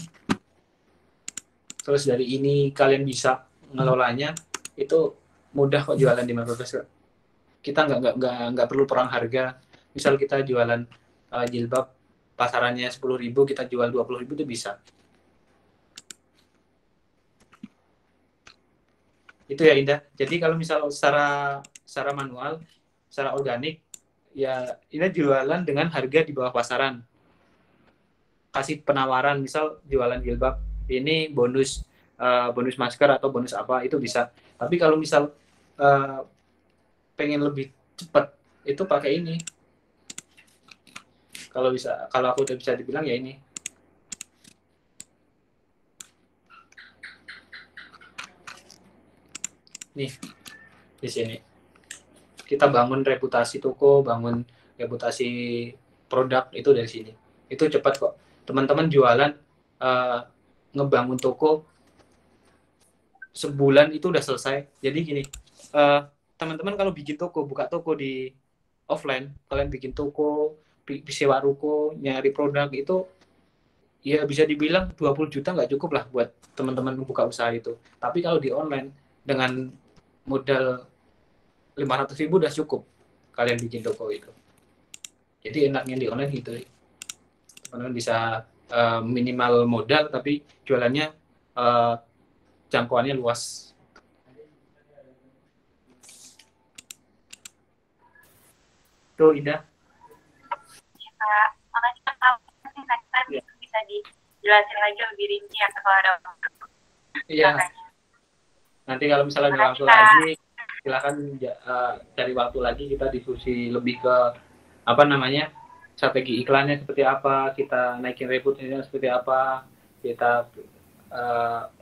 terus dari ini kalian bisa ngelolanya, itu mudah kok jualan di marketplace. Kita nggak perlu perang harga. Misal kita jualan jilbab pasarannya 10.000, kita jual 20.000, itu bisa. Itu ya Indah. Jadi kalau misal secara manual, secara organik, ya ini jualan dengan harga di bawah pasaran. Kasih penawaran, misal jualan jilbab, ini bonus masker atau bonus apa, itu bisa. Tapi kalau misal pengen lebih cepat, itu pakai ini. Kalau aku udah bisa dibilang ya ini. Nih, di sini. Kita bangun reputasi toko, bangun reputasi produk, itu dari sini. Itu cepat kok. Teman-teman jualan, ngebangun toko, sebulan itu udah selesai. Jadi gini, teman-teman kalau bikin toko, buka toko di offline, kalian bikin toko, sewa ruko, nyari produk, itu ya bisa dibilang 20 juta nggak cukup lah buat teman-teman buka usaha itu. Tapi kalau di online, dengan modal 500.000 udah cukup kalian bikin toko itu. Jadi enaknya di online gitu, teman-teman bisa minimal modal tapi jualannya jangkauannya luas. Tuh Indah. Ya, makasih Kak. Nanti bisa dijelasin lagi lebih rinci ya kalau ada waktu. Iya. Nanti kalau misalnya ada waktu lagi, silakan cari waktu lagi, kita diskusi lebih ke strategi iklannya seperti apa, kita naikin reputasinya seperti apa, kita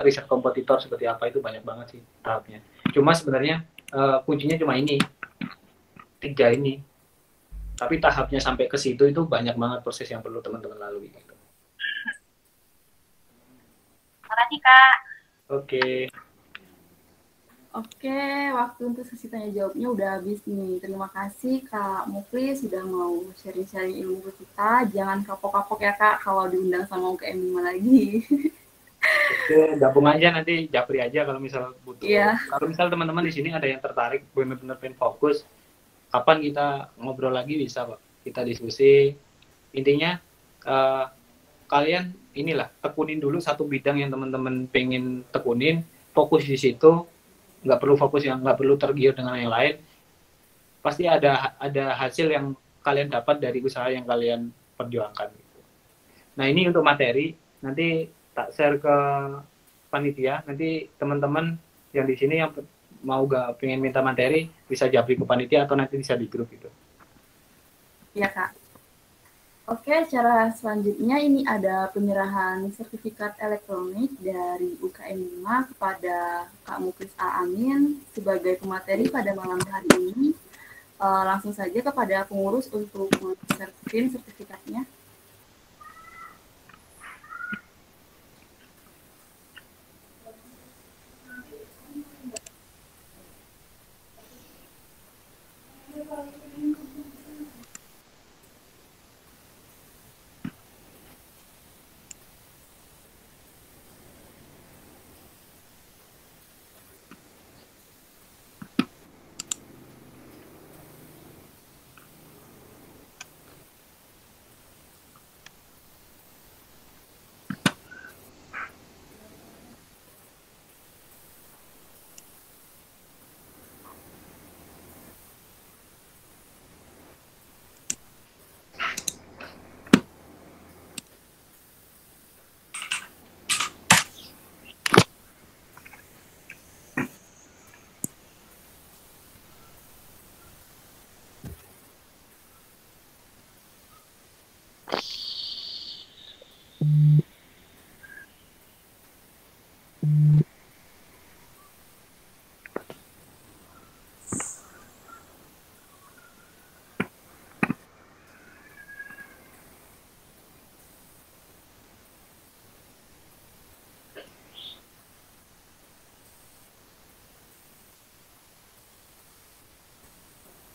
riset kompetitor seperti apa, itu banyak banget sih tahapnya. Cuma sebenarnya kuncinya cuma ini, 3 ini. Tapi tahapnya sampai ke situ itu banyak banget proses yang perlu teman-teman lalui. Gitu. Makasih Kak. Oke, waktu untuk sesi tanya jawabnya udah habis nih. Terima kasih Kak Mufli sudah mau sharing-sharing ilmu ke kita. Jangan kapok-kapok ya Kak kalau diundang sama UKM 5 lagi. Oke, gabung aja nanti, japri aja kalau misal butuh. Iya. Kalau misal teman-teman di sini ada yang tertarik, benar-benar pengen fokus, kapan kita ngobrol lagi bisa Pak. Kita diskusi. Intinya kalian tekunin dulu satu bidang yang teman-teman pengen tekunin, fokus di situ. Nggak perlu tergiur dengan yang lain. Pasti ada hasil yang kalian dapat dari usaha yang kalian perjuangkan. Nah, ini untuk materi, nanti tak share ke panitia. Nanti teman-teman yang di sini yang mau pengen minta materi bisa japri ke panitia atau nanti bisa di grup itu. Iya Kak. Oke, cara selanjutnya ini ada penyerahan sertifikat elektronik dari UKM 5 kepada Kak Muklis A. Amin sebagai pemateri pada malam hari ini. Langsung saja kepada pengurus untuk screen sertifikatnya.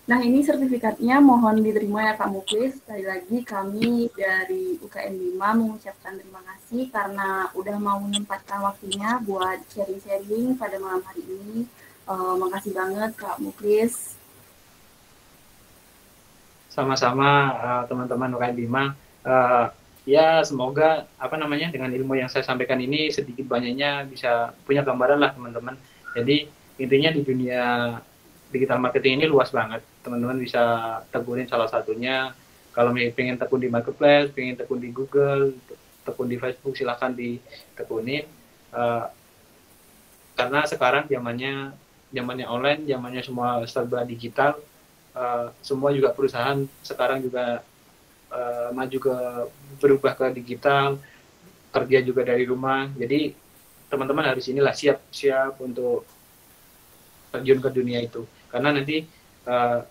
Nah, ini sertifikatnya mohon diterima ya Kak Muklis. Sekali lagi kami dari UKM 5 mengucapkan terima kasih karena udah mau menyempatkan waktunya buat sharing-sharing pada malam hari ini. Makasih banget Kak Muklis. Sama-sama teman-teman UKM 5. Ya semoga dengan ilmu yang saya sampaikan ini sedikit banyaknya bisa punya gambaran lah teman-teman. Jadi intinya di dunia digital marketing ini luas banget. Teman-teman bisa tekunin salah satunya. Kalau pengen tekun di marketplace, pengen tekun di Google, tekun di Facebook, silahkan ditekunin. Karena sekarang zamannya online, zamannya semua serba digital. Semua juga perusahaan sekarang juga maju berubah ke digital, kerja juga dari rumah. Jadi teman-teman harus siap untuk terjun ke dunia itu. Karena nanti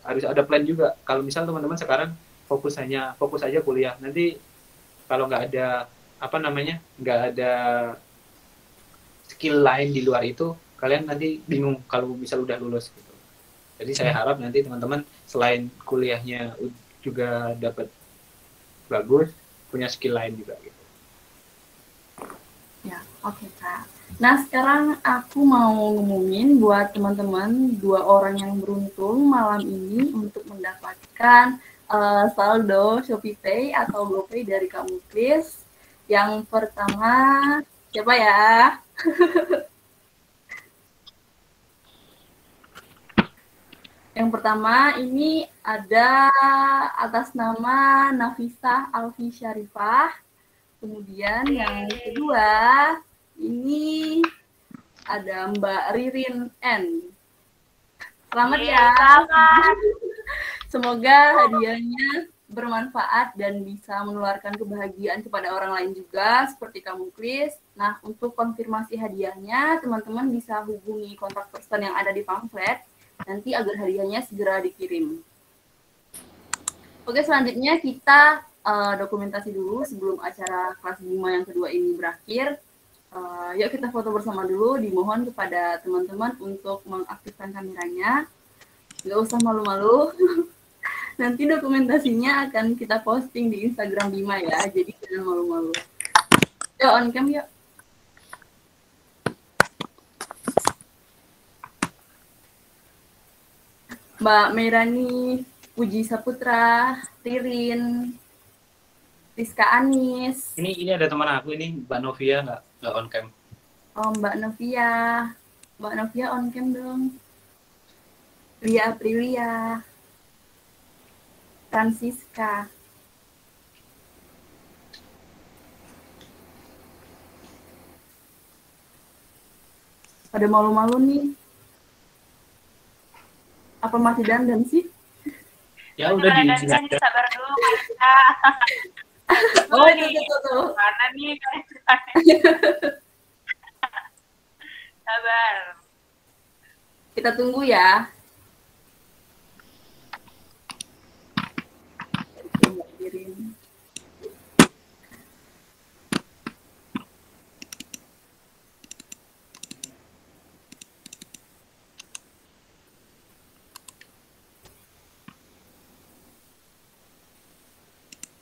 harus ada plan juga. Kalau misal teman-teman sekarang fokus aja kuliah, nanti kalau nggak ada nggak ada skill lain di luar itu, kalian nanti bingung kalau misal udah lulus gitu. Jadi saya harap nanti teman-teman selain kuliahnya juga dapat bagus, punya skill lain juga gitu. Ya, oke Kak. Nah, sekarang aku mau ngumumin buat teman-teman 2 orang yang beruntung malam ini untuk mendapatkan saldo ShopeePay atau GoPay dari Kak Muklis. Yang pertama, siapa ya? Yang pertama ini ada atas nama Nafisa Alfi Syarifah. Kemudian yang kedua, ini ada Mbak Ririn N. Selamat ya. Semoga hadiahnya bermanfaat dan bisa menularkan kebahagiaan kepada orang lain juga, seperti kamu, Chris. Nah, untuk konfirmasi hadiahnya, teman-teman bisa hubungi kontak person yang ada di pamflet, nanti agar hadiahnya segera dikirim. Oke, selanjutnya kita dokumentasi dulu sebelum acara kelas 5 yang kedua ini berakhir. Yuk kita foto bersama dulu. Dimohon kepada teman-teman untuk mengaktifkan kameranya. Nggak usah malu-malu. Nanti dokumentasinya akan kita posting di Instagram Bima ya. Jadi jangan malu-malu. Yuk on cam yuk. Mbak Merani, Puji Saputra, Ririn, Rizka Anis. Ini ada teman aku ini, Mbak Novia nggak on cam. Oh, Mbak Novia on cam dong. Lia Aprilia, Francisca. Pada malu-malu nih. Apa masih dandan sih? Ya udah diizin Kan aja. sabar dulu Kak. Oh, itu. Mana nih? Sabar. Kita tunggu ya.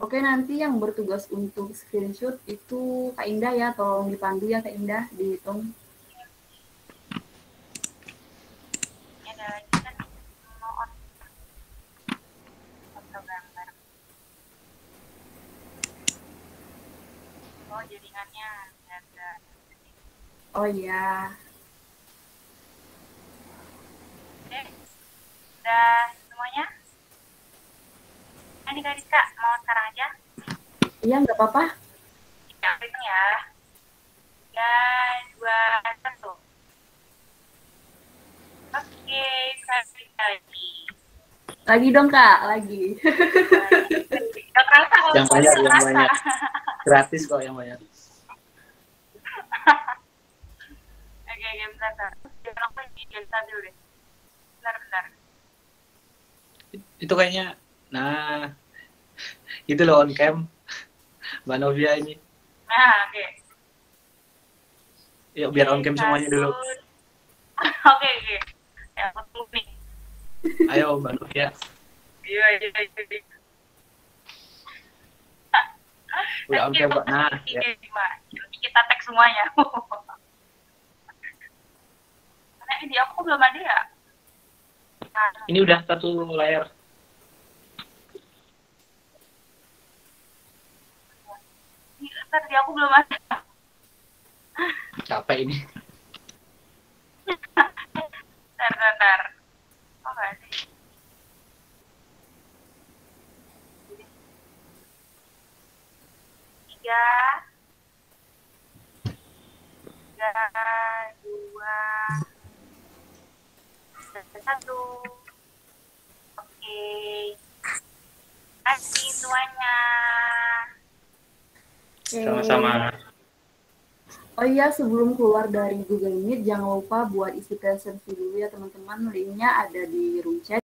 Oke, nanti yang bertugas untuk screenshot itu Kak Indah ya, tolong dipandu ya Kak Indah, dihitung. Ada lagi kan mau on foto gambar. Oh, jaringannya ada. Oh iya. Oke. Udah semuanya? Ini Kak Rizka, mau sekarang aja? Iya, nggak apa-apa. Ya, hitung ya. 3, 2, 1. Oke, sekali lagi. Lagi dong Kak, lagi. Gak kerasa kalau Yang banyak, yang banyak. Gratis kok yang banyak. Oke, bentar. Jangan lupa dibiasa dulu deh. Bentar. Itu kayaknya, nah, itu loh on cam, Mbak Novia ini. Nah, oke. Yuk biar on cam semuanya dulu. Oke. Ya, aku tunggu nih. Ayo Mbak Novia. Iya. Udah on cam Pak. Nah, ya. Nanti kita tag semuanya. Karena ini aku belum ada ya. Nah, Ini udah satu layar. ntar di aku belum ada. Capek ini. Bentar. Oh, nggak ada. Tiga, 2, 1. Oke. Kasih semuanya. Oke. Sama-sama. Oh iya, sebelum keluar dari Google Meet, jangan lupa buat isi presensi dulu ya teman-teman. Linknya ada di room chat.